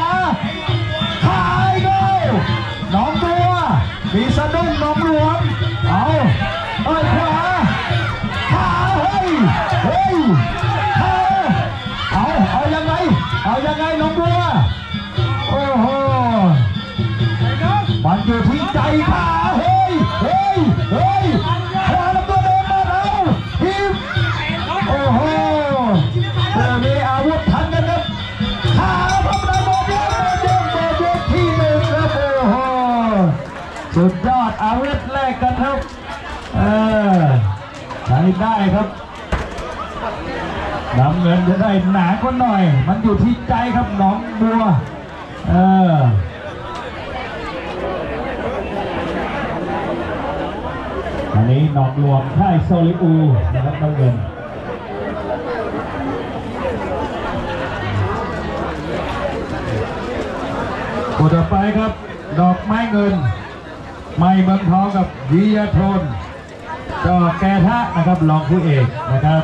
Speaker 4: อีกแล้วหนองบัวมีสะดุ้งหนองหลวงเอาขวาขาเฮ้ยขาเอายังไงหนองบัวโอ้โหมันอยู่ที่ใจขาเฮ้ยขวาแล้วก็เดินมาเอาฮิปโอ้โหเดี๋ยวนี้อาวุธทันกันครับขาพร้อมกันโมเดลที่ 1ครับโอ้โหสุดยอดอาวุธแรกกันครับใช้ได้ครับน้ำเงินจะได้หนาก็หน่อยมันอยู่ที่ใจครับหนองบัวอันนี้หนองหลวงค่ายโซลิอูนะครับน้ำเงินคู่ต่อไปครับดอกไม้เงินไม้เมืองทองกับวิยาธนจอแกทะนะครับรองผู้เอกนะครับ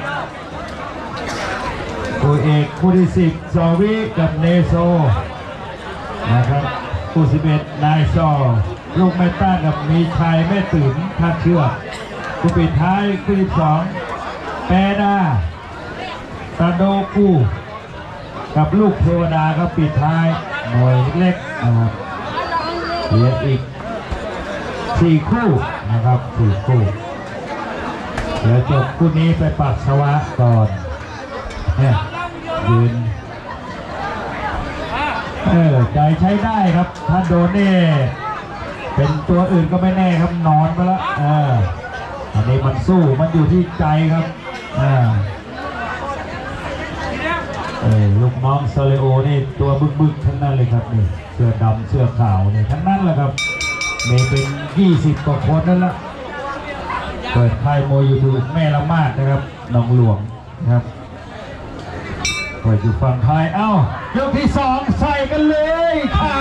Speaker 4: ผู้เอกคู่ที่10 ซอวิกับเนโซนะครับคู่11 นายซอลูกแม่ต้ากับมีชัยแม่ตื่นท่าเชือกคู่ปิดท้ายคู่12 แปดาตาโดกูกับลูกเทวดาครับปิดท้ายหน่วยเล็กนะครับ เหลืออีก4 คู่นะครับ4 คู่เดี๋ยวจบคู่นี้ไปปัสสาวะก่อนเนี่ยยืนใจใช้ได้ครับถ้าโดนนี่เป็นตัวอื่นก็ไม่แน่ครับนอนไปแล้วอันนี้มันสู้มันอยู่ที่ใจครับลูกน้องซาเลโอนี่ตัวบึกๆทั้งนั้นเลยครับนี่เสื้อดำเสื้อขาวนี่ทั้งนั้นแหละครับมีเป็น20 กว่าคนนั่นละเปิดค่ายมวยอยู่แม่ละมาดนะครับหนองหลวงนะครับเปิดอยู่ฝั่งไทยยกที่2ใส่กันเลยขา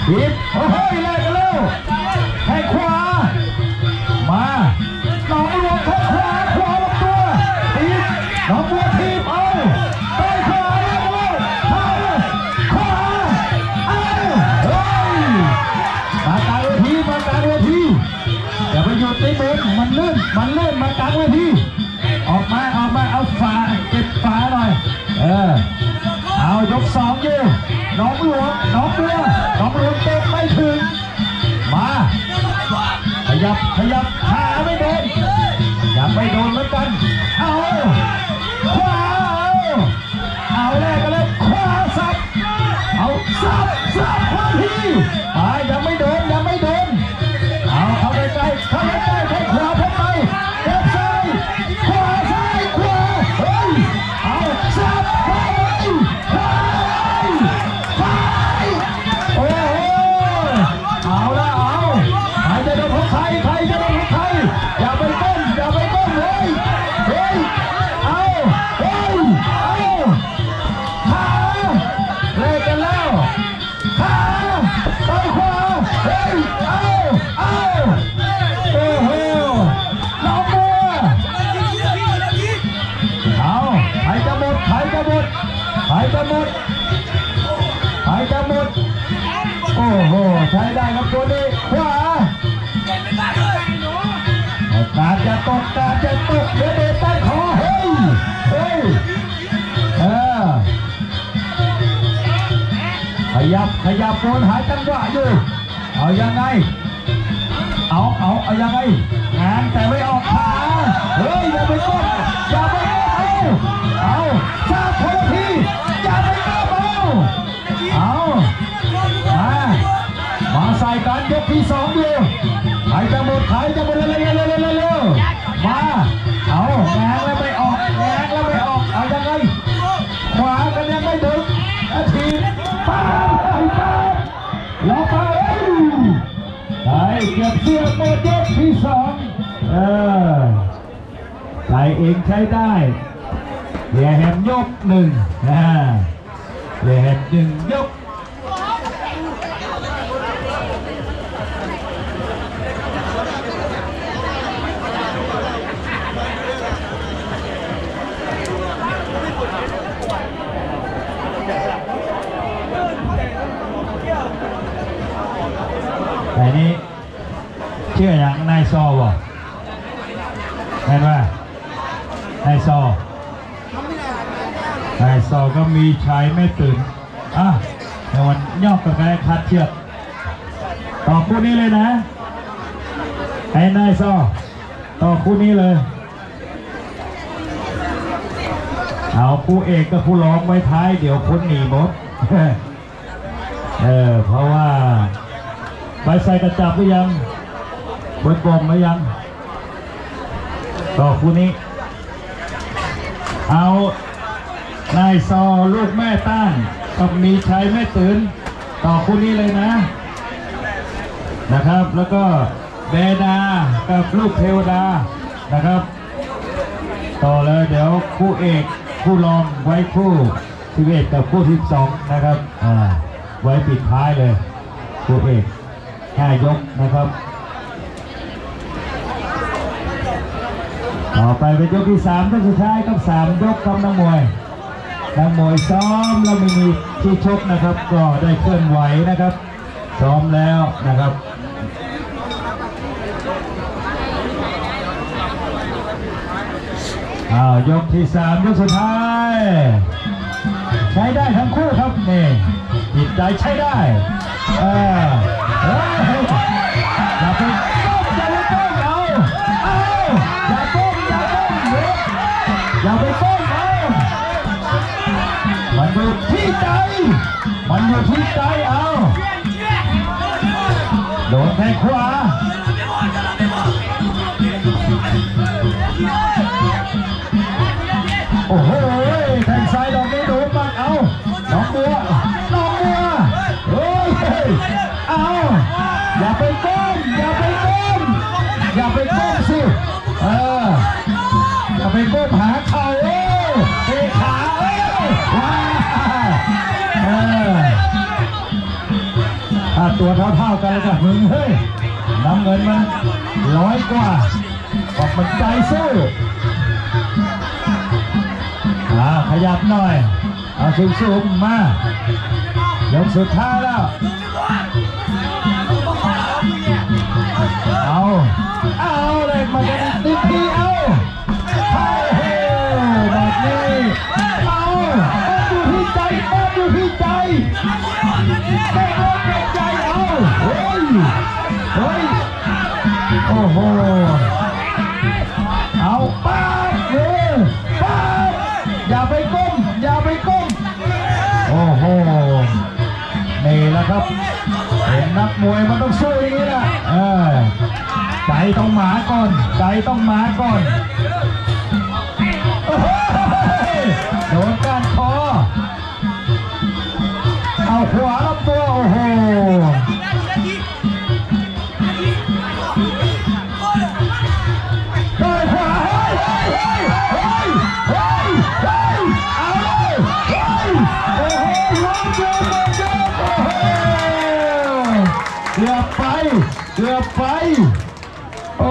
Speaker 4: ฮิตโอ้โหไล่กันแล้วแทงขวามาหนองหลวงแทงขวาลำตัวฮิตหนองบัวทีบไปขวาแล้วขวาเฮ้ยมากลางเวทีอย่าไปหยุดในเบนมันเลื่อนมากลางเวทีออกมาเอาฝาเก็บฝาหน่อยเอายก2อยู่หนองบัวเตะไม่ถึงมาขยับขาไม่โดนยังไม่โดนเหมือนกันเอาขวาเอาแรกกันเลยขวาสับเอาสับขวาทีมายังไม่โดนเอาเข้าใกล้แทงขวาเข้าไปเก็บซ้ายขวาเฮ้ยเอาสับขวาโอ้โหเอาละใครจะโดนของใครอย่าไปก้มเลยเอาขาเล่นกันแล้วขาต่อยขวาเอาโอ้โหน้องบัวเอาใครจะหมดโอ้โหใช้ได้ครับตัวนี้ขวาการจะตกเดี๋ยวเดตันขอเฮ้ยขยับโดนหายจังหวะอยู่เอายังไงเอายังไงงานแต่ไม่ออกขาเฮ้ยอย่าไปก้มเอาชาโคทีอย่าไปก้มเอามาใส่กันยกที่2อยู่ใครจะหมดเร็วมาเอาแงงแล้วไม่ออกเอายังไงขวากันยังไม่ถึงทีป้าแล้วไปเก็บเสื้อหมดยกที่2ใจเองใช้ได้เหลี่ยแหมยก1เหลี่ยแหม1ยกแต่นี้เชื่ออย่างนายซอบ่เห็นไหมนายซอก็มีชายไม่ตื่นในวันย่อกระแกคัดเชือกต่อคู่นี้เลยนะไอ้นายซอต่อคู่นี้เลยเอาคู่เอกกับคู่รองไว้ท้ายเดี๋ยวคนหนีหมดเพราะว่าไปใส่กระจับหรือยังเบิดกลมหรือยังต่อคู่นี้เอานายซอลูกแม่ต้านกับมีชัยแม่ตื่นต่อคู่นี้เลยนะครับแล้วก็เบดากับลูกเทวดานะครับต่อเลยเดี๋ยวคู่เอกคู่รองไว้คู่11กับคู่12นะครับไว้ปิดท้ายเลยคู่เอก5 ยกนะครับต่อไปเป็นยกที่3ท่านสุดท้ายครับ3 ยกครับนักมวยซ้อมแล้วไม่มีที่ชกนะครับก็ได้เคลื่อนไหวนะครับซ้อมแล้วนะครับยกที่3ยกสุดท้ายใช้ได้ทั้งคู่ครับนี่ปิด ใจใช้ได้เฮ้ยอย่าไปก้มเอาอย่าก้มอย่าไปก้มเอามันอยู่ที่ใจเอาโดนแทงขวาโอ้โหแทงซ้ายดอกนี้โดนบ้างเอาน้องบัวเฮ้ยเอาอย่าไปก้มสิอย่าไปก้มหาเข่าเตะขาว้าถ้าตัวเท่ากันแล้วกับมึงเฮ้ยน้ำเงินมัน100 กว่าบอกมันใจสู้ขยับหน่อยเอาสูงมายกสุดท้ายแล้วเอาเลยมันจะติดที่เอาแบบนี้อยู่ที่ใจเอาเฮ้ยโอ้โหเอาป้าอย่าไปก้มโอ้โหนี่แหละครับเป็นนักมวยมันต้องสู้อย่างนี้แหละใจต้องหมาก่อนโดนก้านคอเอาขวาลำตัวโอ้โหเกือบไปโอ้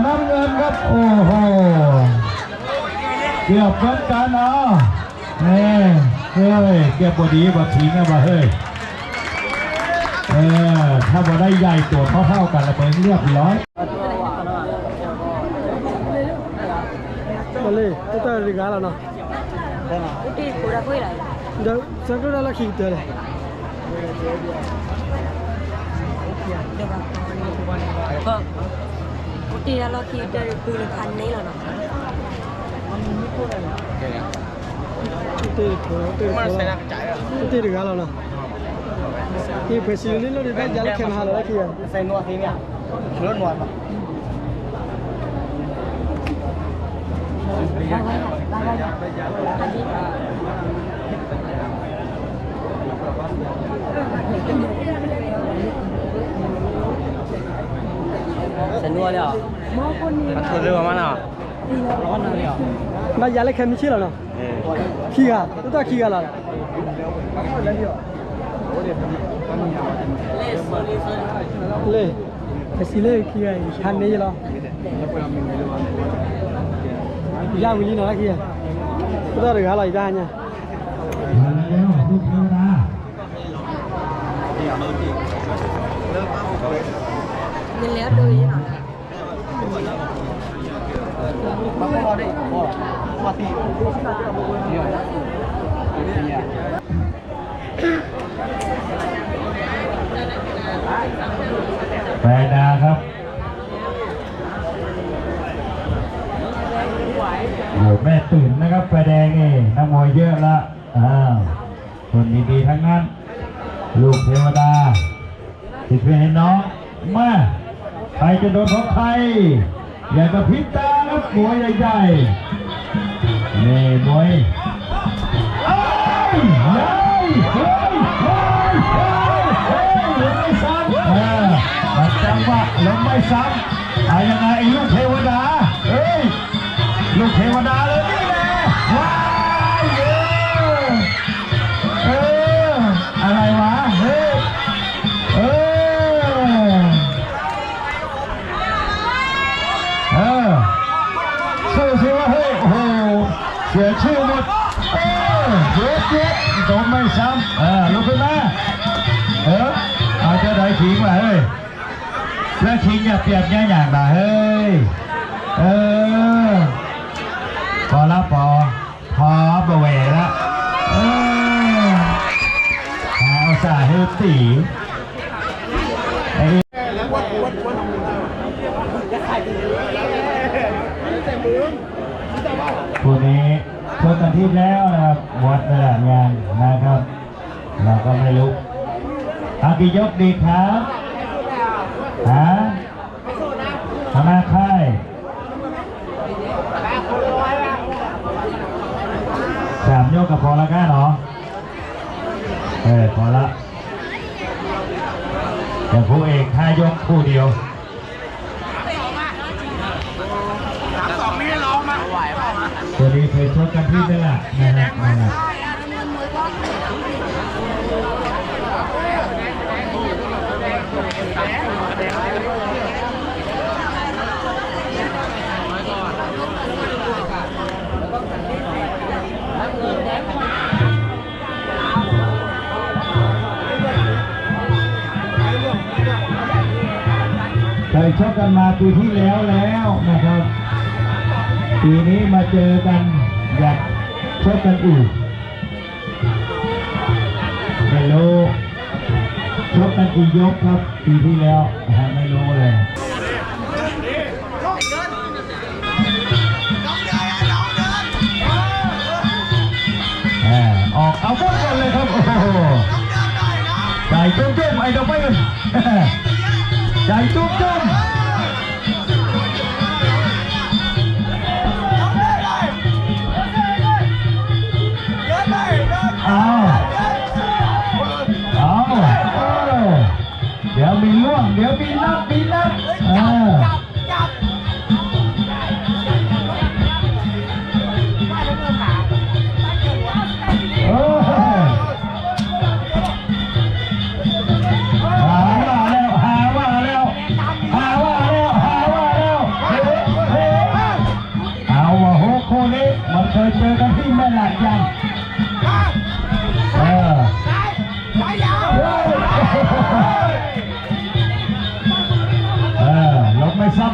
Speaker 4: น้ำเงินครับโอ้โหเกือบเหมือนกันเฮ้ยเกือบบดีบทิ้งมาเฮ้ยถ้าบ่ได้ใหญ่ตัวเท่ากันแล้วเป็นเรียบร้อย
Speaker 1: มาเลยตัวรีกาแล้วเนาะ
Speaker 3: Uti pura fuera.
Speaker 1: Da santo da la khite le.
Speaker 3: Uti da la khite tu le khan nei la na.
Speaker 1: Uti riga la na. Ye phesi le lo de da jal khen ha la kia.
Speaker 2: Sai nuo thi nya. Lo nuo ma.
Speaker 5: Sen nuo le. Bắt thua lừa mà nào.
Speaker 1: Da jal khen chi la na. Kia, tu ta kia la. Le. Phesi le kia khan nei la. Ya wili na la kia. Tu ta riga la da nya.
Speaker 3: Mình léo đôi vậy nào.
Speaker 4: แปรดาครับโอ้แม่ตื่นนะครับไฟแดงนี่นักมวยเยอะละคนดีๆทั้งนั้นลูกเทวดาติดเพื่อนให้น้องมาใครจะโดนของใครอย่ากระพริบตาครับมวยใหญ่ๆนี่มวยไม่ซ้ำมันจังหวะลงไม่ซ้ำยังไงไอ้ลูกเทวดาลูกเทวดาเลยนี่แหละว้าวอะไรวะสู้สิวะโอ้โหเสียชื่อหมดเย็ดโดนไม่ซ้ำลุกขึ้นมาเอาจะได้ทิ้งมาแล้วทิ้งอย่าเปรียบแย่อย่างไรพอละพอบะเวละเอาแส าเฮลตีคู่นี้ชกกันทีแล้วนะครับหมดเวลางานนะครับเราก็ไม่รู้อากี่ยกดีครับฮะธนาค่าย3 ยกกับพอละกันเนาะพอละอย่างคู่เอก5 ยกคู่เดียวตัวนี้เคยชกกันที่นี่แหละนะครับเคยชกกันมาปีที่แล้วนะครับปีนี้มาเจอกันอยากชกกันอีกไม่รู้ชกกันอีกยกครับปีที่แล้วไม่รู้เลยออกเอาบุกกันเลยครับโอ้โหใจจุ่มๆไอ้ดอกไม้กันใจจุ่มๆเดี๋ยวมีล่วงเดี๋ยวมีนับเคยเจอกันที่แม่หลักยังลบไม่ซับ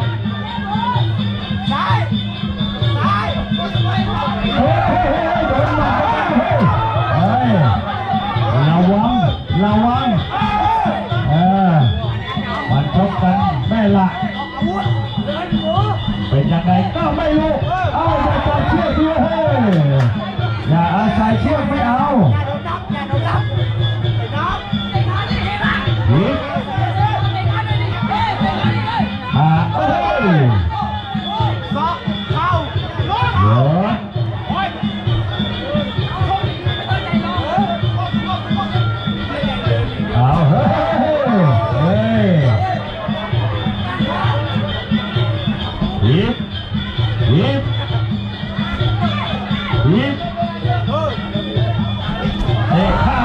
Speaker 4: ระวังมันชกกันแม่หลักเป็นยังไงก็ไม่รู้เอาอย่าจับเชือกดิเฮ้ยอย่าอาศัยเชือกไม่เอาอีกเอ้ยเอาเฮ้ยอีกขา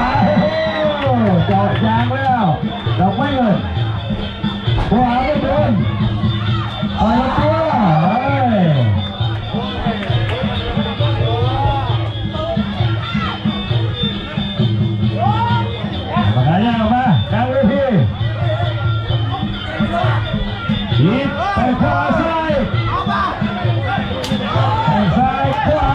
Speaker 4: จอดยางแล้วดอกไม้เงินขวาไม่โดนเอาตัวมาขายยาวมาดังเลยพี่อีกไปขวาซ้ายซ้ายขวา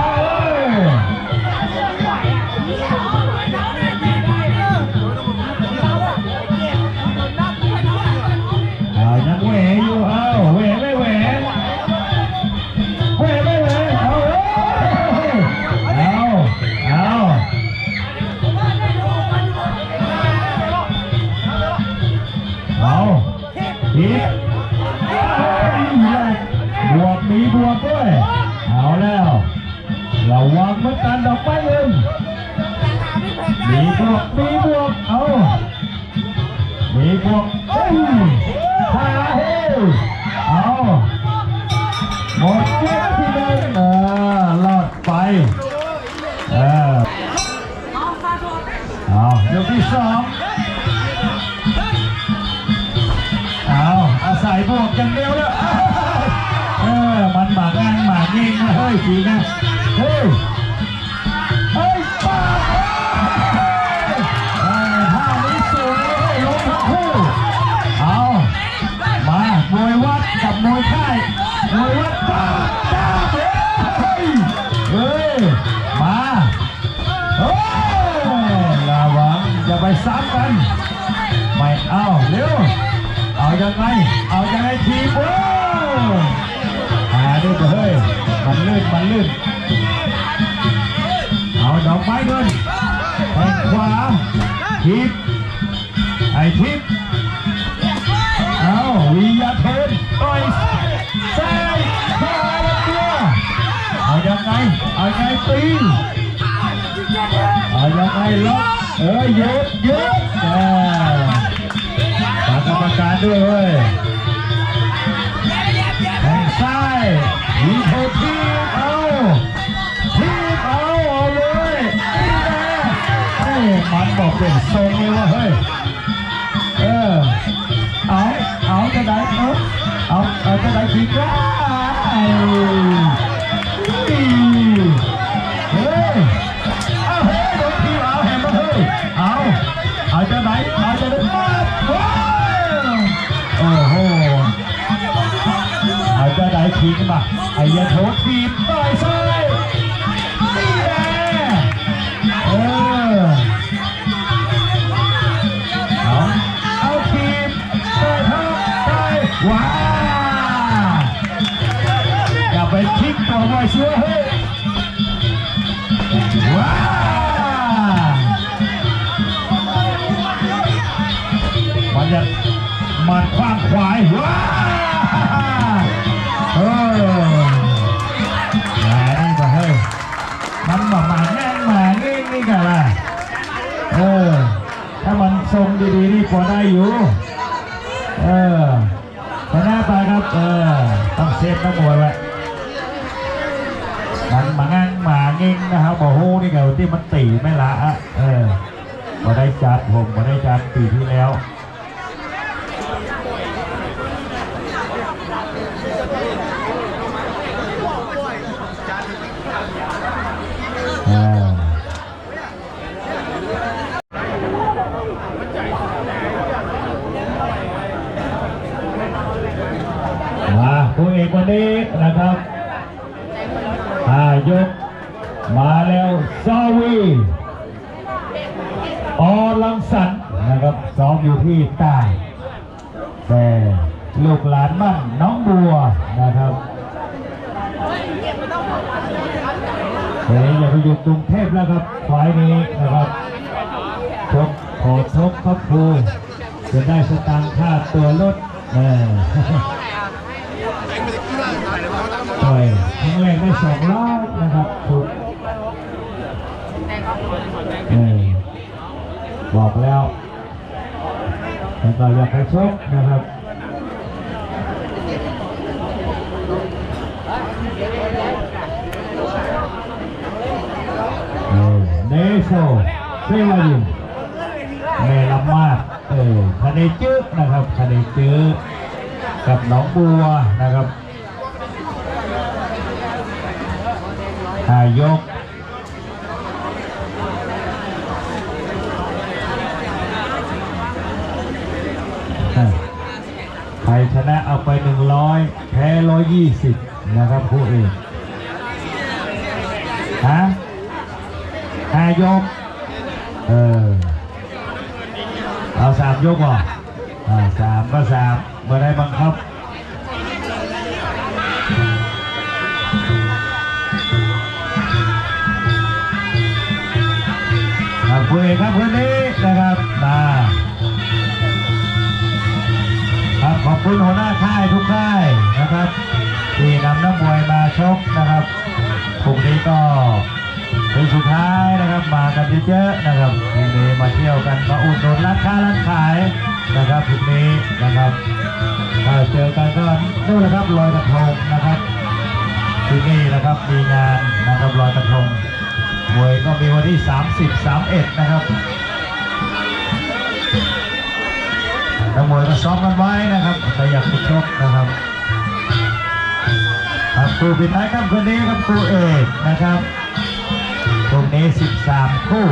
Speaker 4: นักแหวอยู่เอาแหวไม่แหวเอาผิดบวกมีบวกด้วยเอาแล้วระวังเหมือนกันดอกไม้เงินมีบวกเอามีบวกหาเฮเอาหมดเจ็บที่หนึ่งรอดไปเอายกที่2เอาอาศัยบวกอย่างเดียวแล้วมันหมากงานหมากยิงนะเฮ้ยจริงนะเฮ้ยป้าท่านี้สวยลงทั้งคู่เอามามวยวัดกับมวยค่ายมวยวัดป้าเฮ้ยมาระวังอย่าไปซ้ ามกันไม่เอาเร็วเอายังไงทีมโอ้ดูเฮ้ยมันลื่นเอาดอกไม้เงินแทงขวาทิพไอทิพเอาวิยาเทนต่อยซ้ายขวาแล้วตัวเอายังไงตีเอายังไงล็อกหยุดฝากกรรมการด้วยเว้ยแทงซ้ายวีโททีเอาเลยมันบอกเป็นทรงเลยว่าเฮ้ยเอาจะได้เอาจะได้ทีก็เฮ้ยโดนทีเอาแหมมาเฮ้ยเอาจะได้มาโอ้โหเอาจะได้ทีกันมาไอ้ยาโถทีต่อยซ้ายนี่แหละเอาทีมต่อยทับได้ว้าอย่าไปทิ้งตัวไว้เชื่อเฮ้ยว้ามันคว้างควายว้านี่ก็เฮ้ยมันมาแน่นมานี่กันล่ะถ้ามันทรงดีๆนี่พอได้อยู่ชนะไปครับต้องเซฟนักมวยไว้มันมางั้งมางิ้งนะครับบอกโหนี่ไงที่มันตีไม่ละพอได้จัดผมพอได้จัดปีที่แล้วผู้เอกวันนี้นะครับยกมาแล้วซาวีอลังสรรค์นะครับซ้อมอยู่ที่ใต้แต่ลูกหลานบ้านน้องบัวนะครับอย่าไปอยู่กรุงเทพแล้วครับฝ่ายนี้นะครับขอทบครับครูจะได้สตางค์ค่าตัวรถต่อยครั้งแรกได้200นะครับถูกบอกแล้วแต่ก็อยากให้ชกนะครับเนโซเซลายินเมลามาดคดีจื้อนะครับคดีจื้อกับน้องบัวนะครับยกใครชนะเอาไป100แพ้120นะครับผู้เอก5 ยกเอา3 ยกเหรอ3 ก็ 3ไม่ได้บังคับผู้เอกครับคนนี้นะครับขอบคุณหัวหน้าค่ายทุกค่ายนะครับที่นำนักมวยมาชกนะครับพรุ่งนี้ก็เป็นสุดท้ายนะครับมากันเยอะๆนะครับพรุ่งนี้มาเที่ยวกันมาอุดหนุนร้านค้าร้านขายนะครับพรุ่งนี้นะครับเจอกันก็นู่นนะครับลอยกระทงนะครับที่นี่นะครับมีงานนะครับลอยกระทงมวยก็มีวันที่30-31นะครับนักมวยก็ซ้อมกันไว้นะครับใครอยากไปชกนะครับครูปิดท้ายครับคนนี้ครับครูเอกนะครับตรงนี้13 คู่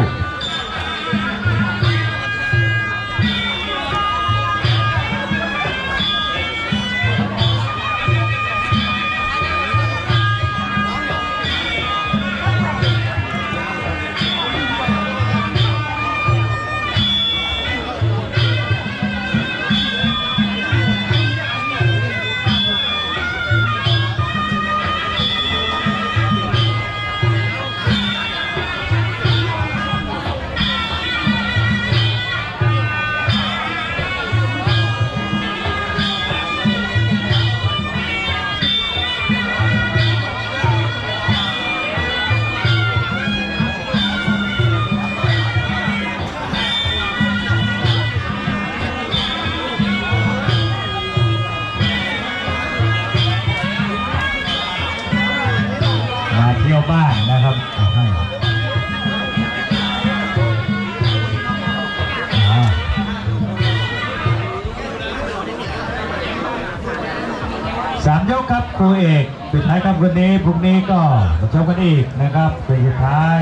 Speaker 4: ยกครับคู่เอกสุดท้ายครับวันนี้พรุ่งนี้ก็มาชมกันอีกนะครับเป็นสุดท้าย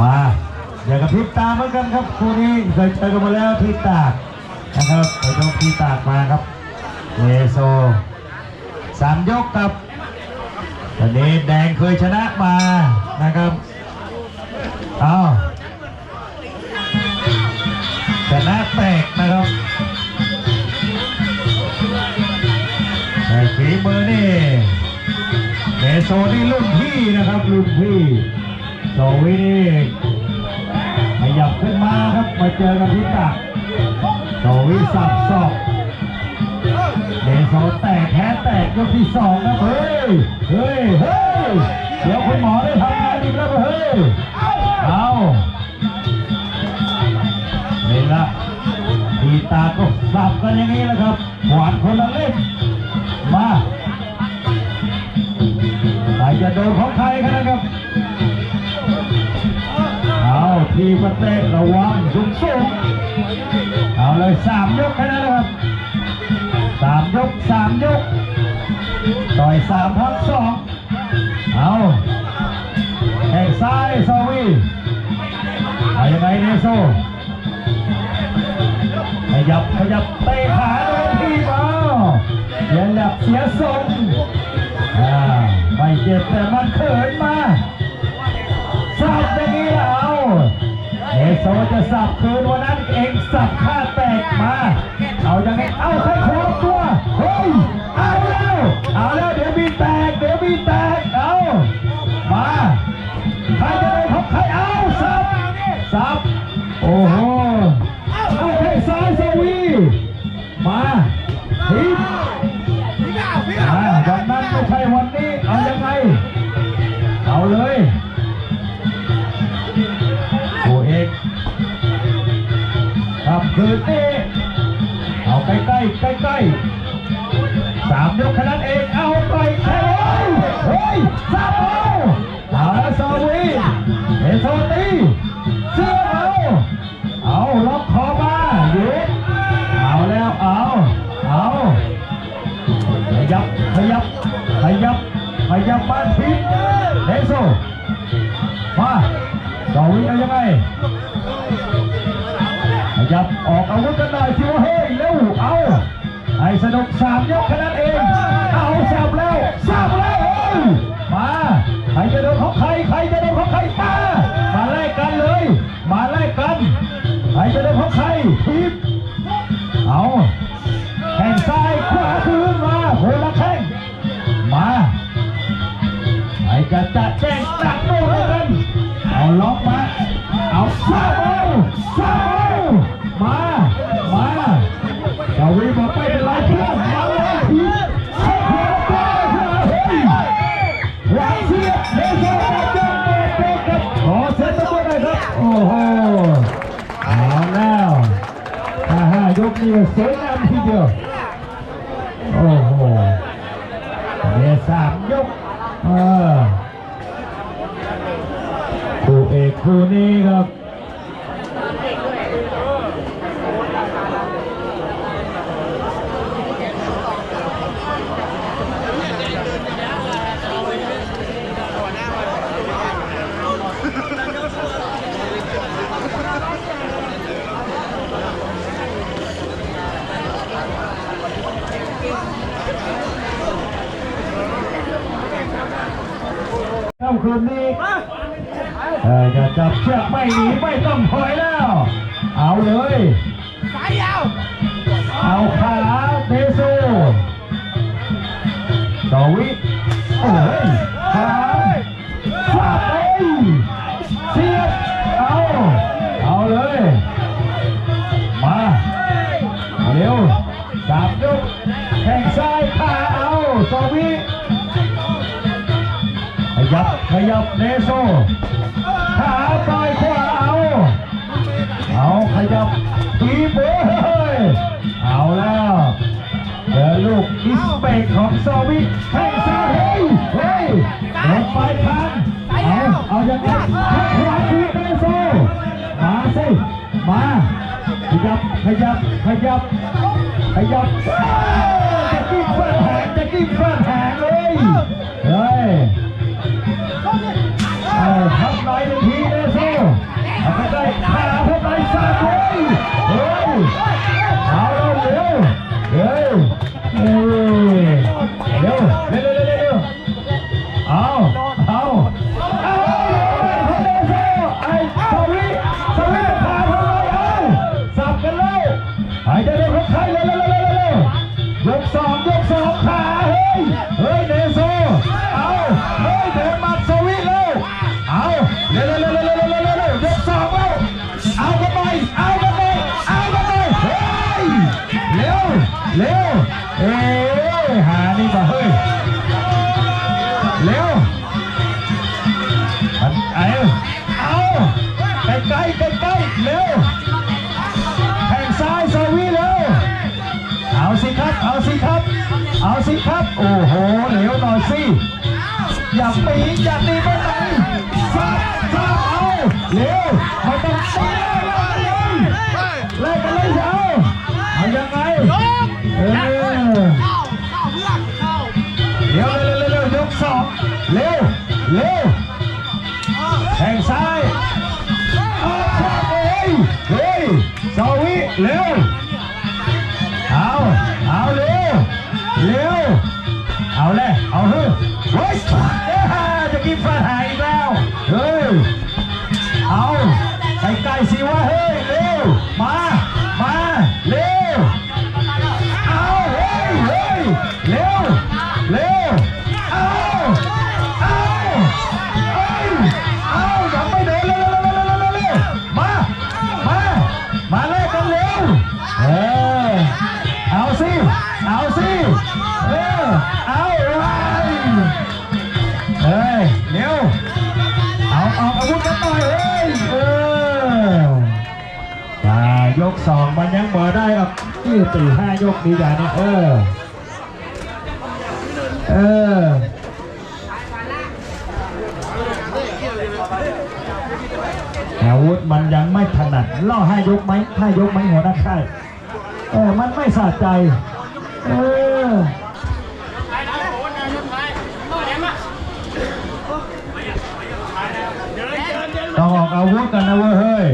Speaker 4: มาอย่ากระพริบตาเหมือนกันครับคู่นี้เคยเจอกันมาแล้วที่ตากนะครับไปชมที่ตากมาครับเนโซ3 ยกครับตอนนี้แดงเคยชนะมานะครับเอาชนะแตกนะครับแต่ฝีมือนี่เนโซนี่รุ่นพี่นะครับรุ่นพี่โซวินี่ขยับขึ้นมาครับมาเจอกับพิตาโซวิสับศอกเนโซแตกแพ้แตกยกที่2ครับเฮ้ยเฮ้ยเฮ้ยเดี๋ยวคุณหมอได้ทำงานอีกแล้วเฮ้ยเอานี่ละทีตาก็สับกันอย่างนี้แหละครับหวานคนละเล่มมาใครจะโดนของใครกันนะครับเอาทีประเตะระวังสูงสูงเอาเลย3 ยกแค่นั้นนะครับ3 ยก3 ยกต่อย3 ทับ 2เอาแข้งซ้ายโซวีเอายังไงเนโซขยับเตะขาโดนทีบเอาเสียหลักเสียทรงไม่เจ็บแต่มันเขินมาสับอย่างนี้แล้วเนโซจะสับคืนวันนั้นเองสับข้าแตกมาเอาอย่างนี้เอาใส่ขวาตัวเฮ้ยเอาแล้วเดี๋ยวมีแตกเอามาใครจะได้ของใครเอาสับโอ้โหเอาแข้งซ้ายโซวีมาทีมวันนั้นไม่ใช่วันนี้เอายังไงเอาเลยคู่เอกครับคืนนี้เอาใกล้3 ยกขนาดเองเอาไปแค่เฮ้ยสับเอาแล้วโซวีเอโซตีเสื้อเอาล็อกคอมาอยู่เอาแล้วเอาขยับมาทีเอโซมาโซวีเอายังไงขยับออกอาวุธกันหน่อยสิวะเฮ้ยเร็วเอาให้สนุก3 ยกแค่นั้นเองเอาสับแล้วมาใครจะโดนของใครมาแลกกันเลยใครจะโดนของใครทีมเอาแข้งซ้ายขวาคืนมาคนละแข้งมาใครจะแจ้งจับโดนกันเอาล็อกมาเอาสับมาเจ้าวีบอกไม่เป็นไรเพื่อนมาเลยทีวางเสียเดชะครับขอเซตตัวได้ครับโอ้โหเอาแล้ว5 ยกนี่สวยงามทีเดียวโอ้โหเนี่ย3 ยกคู่เอกคู่นี้ครับคืนนี้จะจับเชือกไม่หนีไม่ต้องถอยแล้วเอาเลยเอาขาเดโซโซวิโอ้ยขาสับเสียบเอาเลยมาเร็ว3 ยกแข้งซ้ายขาเอาโซวิขยับเนโซขาซ้ายขวาเอาขยับทีเบยเอาแล้วเจอลูกอิสเปกของโซวิแข้งซ้ายเฮ้ยโดนไปทันเอาอย่างนี้ขวาทีเนโซมาสิมาขยับ จะกิ้งฟาดหางจะกิ้งฟาดหางเลยเฮ้ยทับไหลหนึ่งทีเลยสู้เอาไปได้ขาทับไหลสาดเลยเฮ้ยเอาเร็วเร็วเร็วเอาไอ้สวิขาทำไมเอาสับกันเลยหายใจเร็วคนไทยเร็วยกสองขาเฮ้ยเนโซเอาเฮ้ยเดินมาสวิเร็วเอาเร็วยกสองเร็วเอากันไปเฮ้ยเร็วหานี่มาเฮ้ยเร็วเอาใกล้เร็วแทงซ้ายสวีเร็วเอาสิครับโอ้โหเหลวหน่อยสิอย่าปีอย่าตีไปไหนซับเอาเร็วไม่ต้องตีเลยกันเลยเอายังไงเร็วยกสองเร็วแทงซ้ายเฮ้ยสวีเร็วเอาเร็วเอาเลยเอาเฮ้ยจะกินฟ้าหายอีกแล้วเฮ้ยเอาใกล้สิวะเฮ้ยเร็วมาเร็วเอาเฮ้ยเร็วเอาอย่าไปเดินเร็วมาเลยกันเร็วเอาสิเอาไว้เร็วเอาอาวุธกันหน่อยยกสองมันยังเปิดได้ครับที่ตี5 ยกดีอย่างนี้อาวุธมันยังไม่ถนัดล่อ5 ยกไหม5 ยกไหมหัวหน้าค่ายมันไม่สะใจต้องออกอาวุธกันนะเว้ยเฮ้ย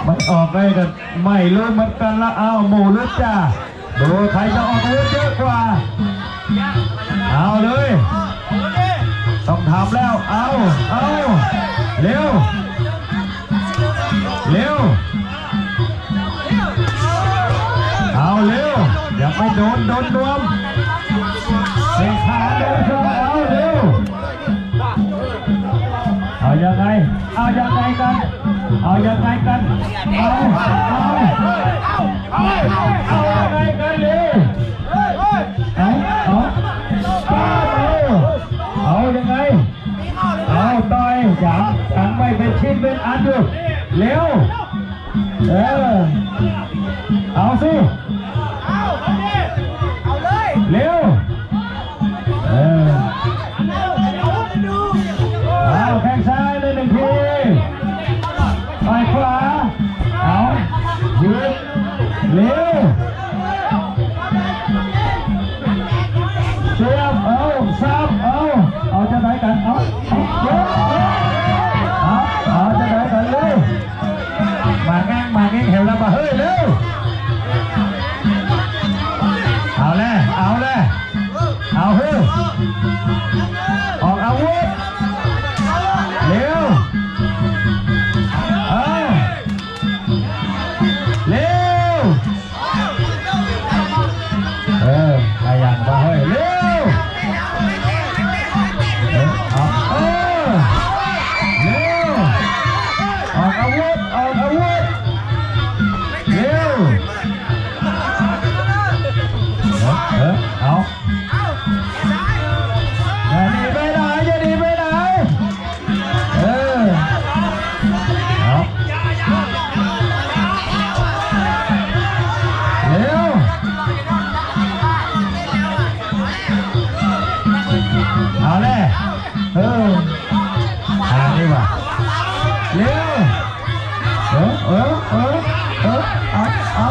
Speaker 4: มันออกได้กันไม่รู้เหมือนกันละเอาหมู่ลึกจ้าดูใครจะออกอาวุธเยอะกว่าเอาเลยต้องทำแล้วเอาเร็วเอาเร็วอย่าไปโดนรวมเสียขาโดนชนเอาเร็วเอายังไงกันเอายังไงกันเลยเอายังไงเอาต่อยยังไม่เป็นชิ้นเป็นอันอยู่เร็วเอาสิเร็วเอาแข้งซ้ายเลย1 ทีไปขวาเอายืดเร็วเสียบซับเอาจะไหนกันเอาจะไหนกันเร็วมาแง่งเห็นแล้วมาเฮ้ยเร็วเอาเลยเอาเฮ้ยออกอาวุธเร็วอะไรอย่างมาเฮ้ยเร็วเร็วออกอาวุธเร็วเอาอย่าหนีไปไหนเอาเร็วเอาเลยนี่ว่ะเร็วเอา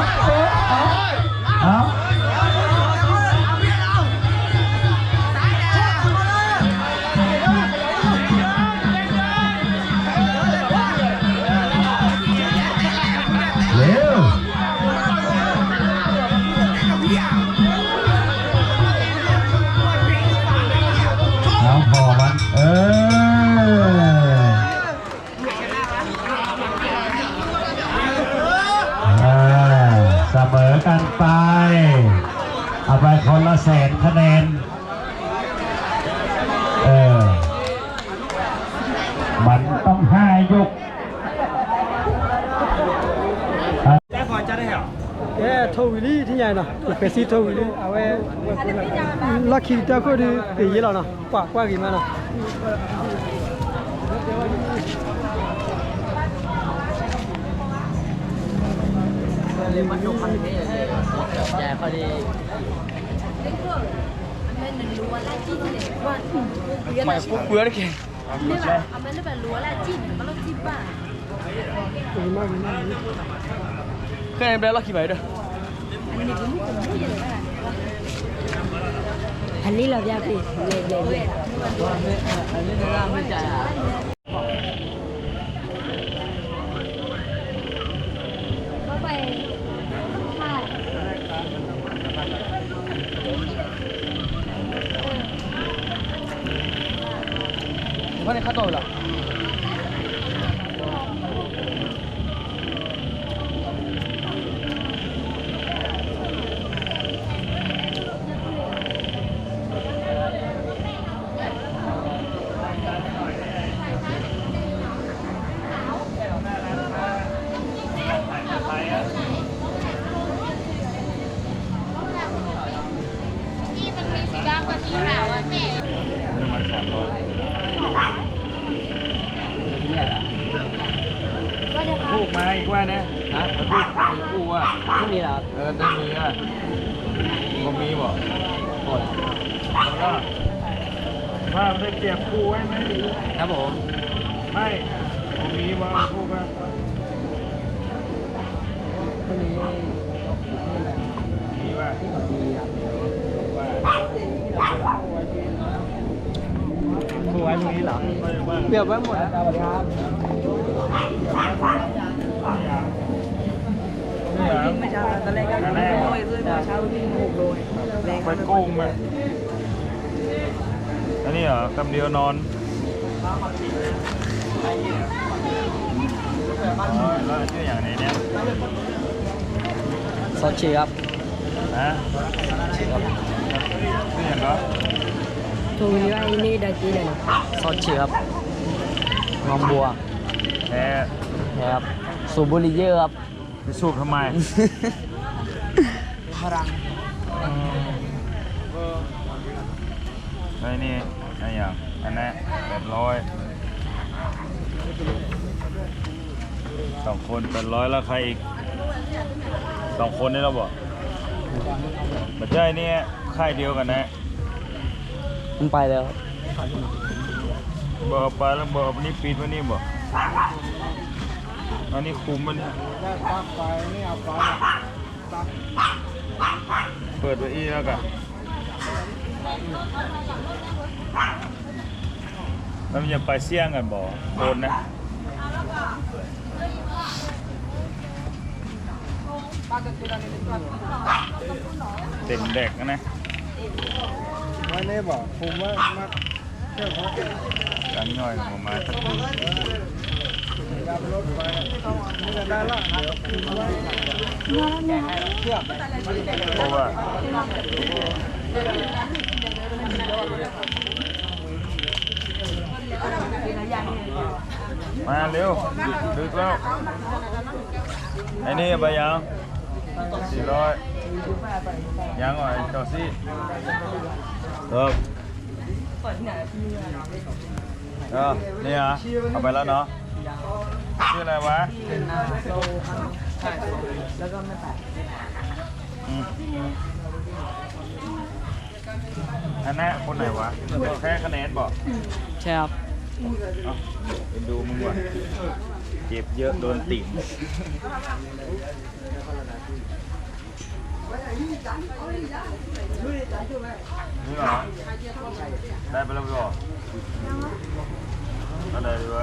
Speaker 4: 500,000 คะแนนมันต้อง5 ยก
Speaker 1: ထိုးဝီလီထင်ရနော်ပဲစီထိုးဝီလီအဝဲလက်ခီတက်ခုဒီပြေးလာနော်ကွာကြီးမနော်
Speaker 5: มันยกพันนี้ใหญ่พอดีไม่ปุ๊บเบื่อเลย เคยไปแล้วขี่ไปด้วย
Speaker 3: อันนี้เราอยากปิดเลย
Speaker 5: อันนี้จะร่างไม่ใจอ่ะเพราะในข้าวต้มหรอ
Speaker 2: พูกมาอีกว่านะฮะพูกว่า
Speaker 5: ไม่มีหรอ
Speaker 2: ได้มีอ่ะบ่มีบ่
Speaker 5: หมด
Speaker 2: แล้วก็ว่าได้เก็บคู่ไว้ไหม
Speaker 5: ครับผม
Speaker 2: ไม่บ่มีว่าพูกว่า
Speaker 5: คนนี้
Speaker 2: มีว่า
Speaker 5: ดีอ่ะ
Speaker 2: คู่ไว้ตรงนี้เหรอ
Speaker 5: เปรียบไว้หมดสวัสดีครับ ไม่ใช่ตอนแรกก็โลยขึ้นมาเช้าวิ่ง6 โลแรง
Speaker 2: ไปกุ้งไหมอันนี้เหรอคำเดียวนอนแล้วชื่ออย่างไหนเนี่ย
Speaker 5: ซอสชีครับ
Speaker 2: ฮะชื่ออย่างก็
Speaker 3: ထိုးဝီလီကနေ့တက်ကြီးတယ်နော်
Speaker 5: ซอสชีครับงอมบัว
Speaker 2: แพ้
Speaker 5: ครับสูบบุหรี่เยอะครับ
Speaker 2: ไปสูบทำไม
Speaker 5: พลัง
Speaker 2: ไอ้นี่ไอ้อย่างอันนั้น800 2 คน800แล้วใครอีก2 คนนี่เราบอกไม่ใช่นี่ค่ายเดียวกันนะ
Speaker 5: มันไปแล้ว
Speaker 2: บอกไปแล้วบอกวันนี้ปิดวันนี้บอกอันนี้คุมมันเนี่ยเปิดไว้อีกแล้วกันแล้วมันจะไปเสี่ยงกันบอกโคนนะเต็มแดกนะ
Speaker 1: ไม่ได้บอกผมว่ามาเที่ยวเขา
Speaker 2: กันย่อยออกมาสักที
Speaker 1: รถไปนี่ก็ได้ละเดี๋ยว
Speaker 2: เพราะว่ามาเร็วดึกแล้วไอ้นี่ไปยัง400ยังอ่ะจอซี่ครับนี่อ่ะเอาไปแล้วเนาะชื่ออะไรวะ
Speaker 5: แล้วก็ไม่แปะ
Speaker 2: อันนั้นคนไหนวะแค่คะแนนบอก
Speaker 5: ใช่ครับ
Speaker 2: เป็นดูมึงว่ะเจ็บเยอะโดนติ่มนี่เหรอได้ไปแล้วบอกอะไรดีวะ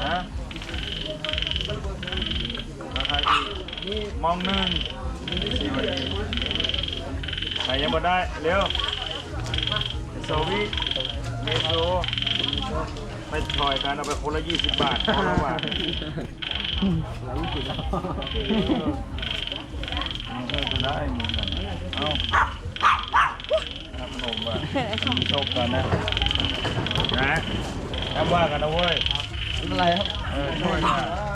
Speaker 2: ฮะ มองหนึ่ง4 นาทีใครยังบ่ได้เร็วโซวิเมโซไปถอยกันเอาไปคนละ20 บาทคนละบาทจะได้เหมือนกันเอาขนมอ่ะโชคกันนะนะแอบว่ากันนะเว้ย
Speaker 5: ไม่เป็นไรครับ
Speaker 2: ช่วยกัน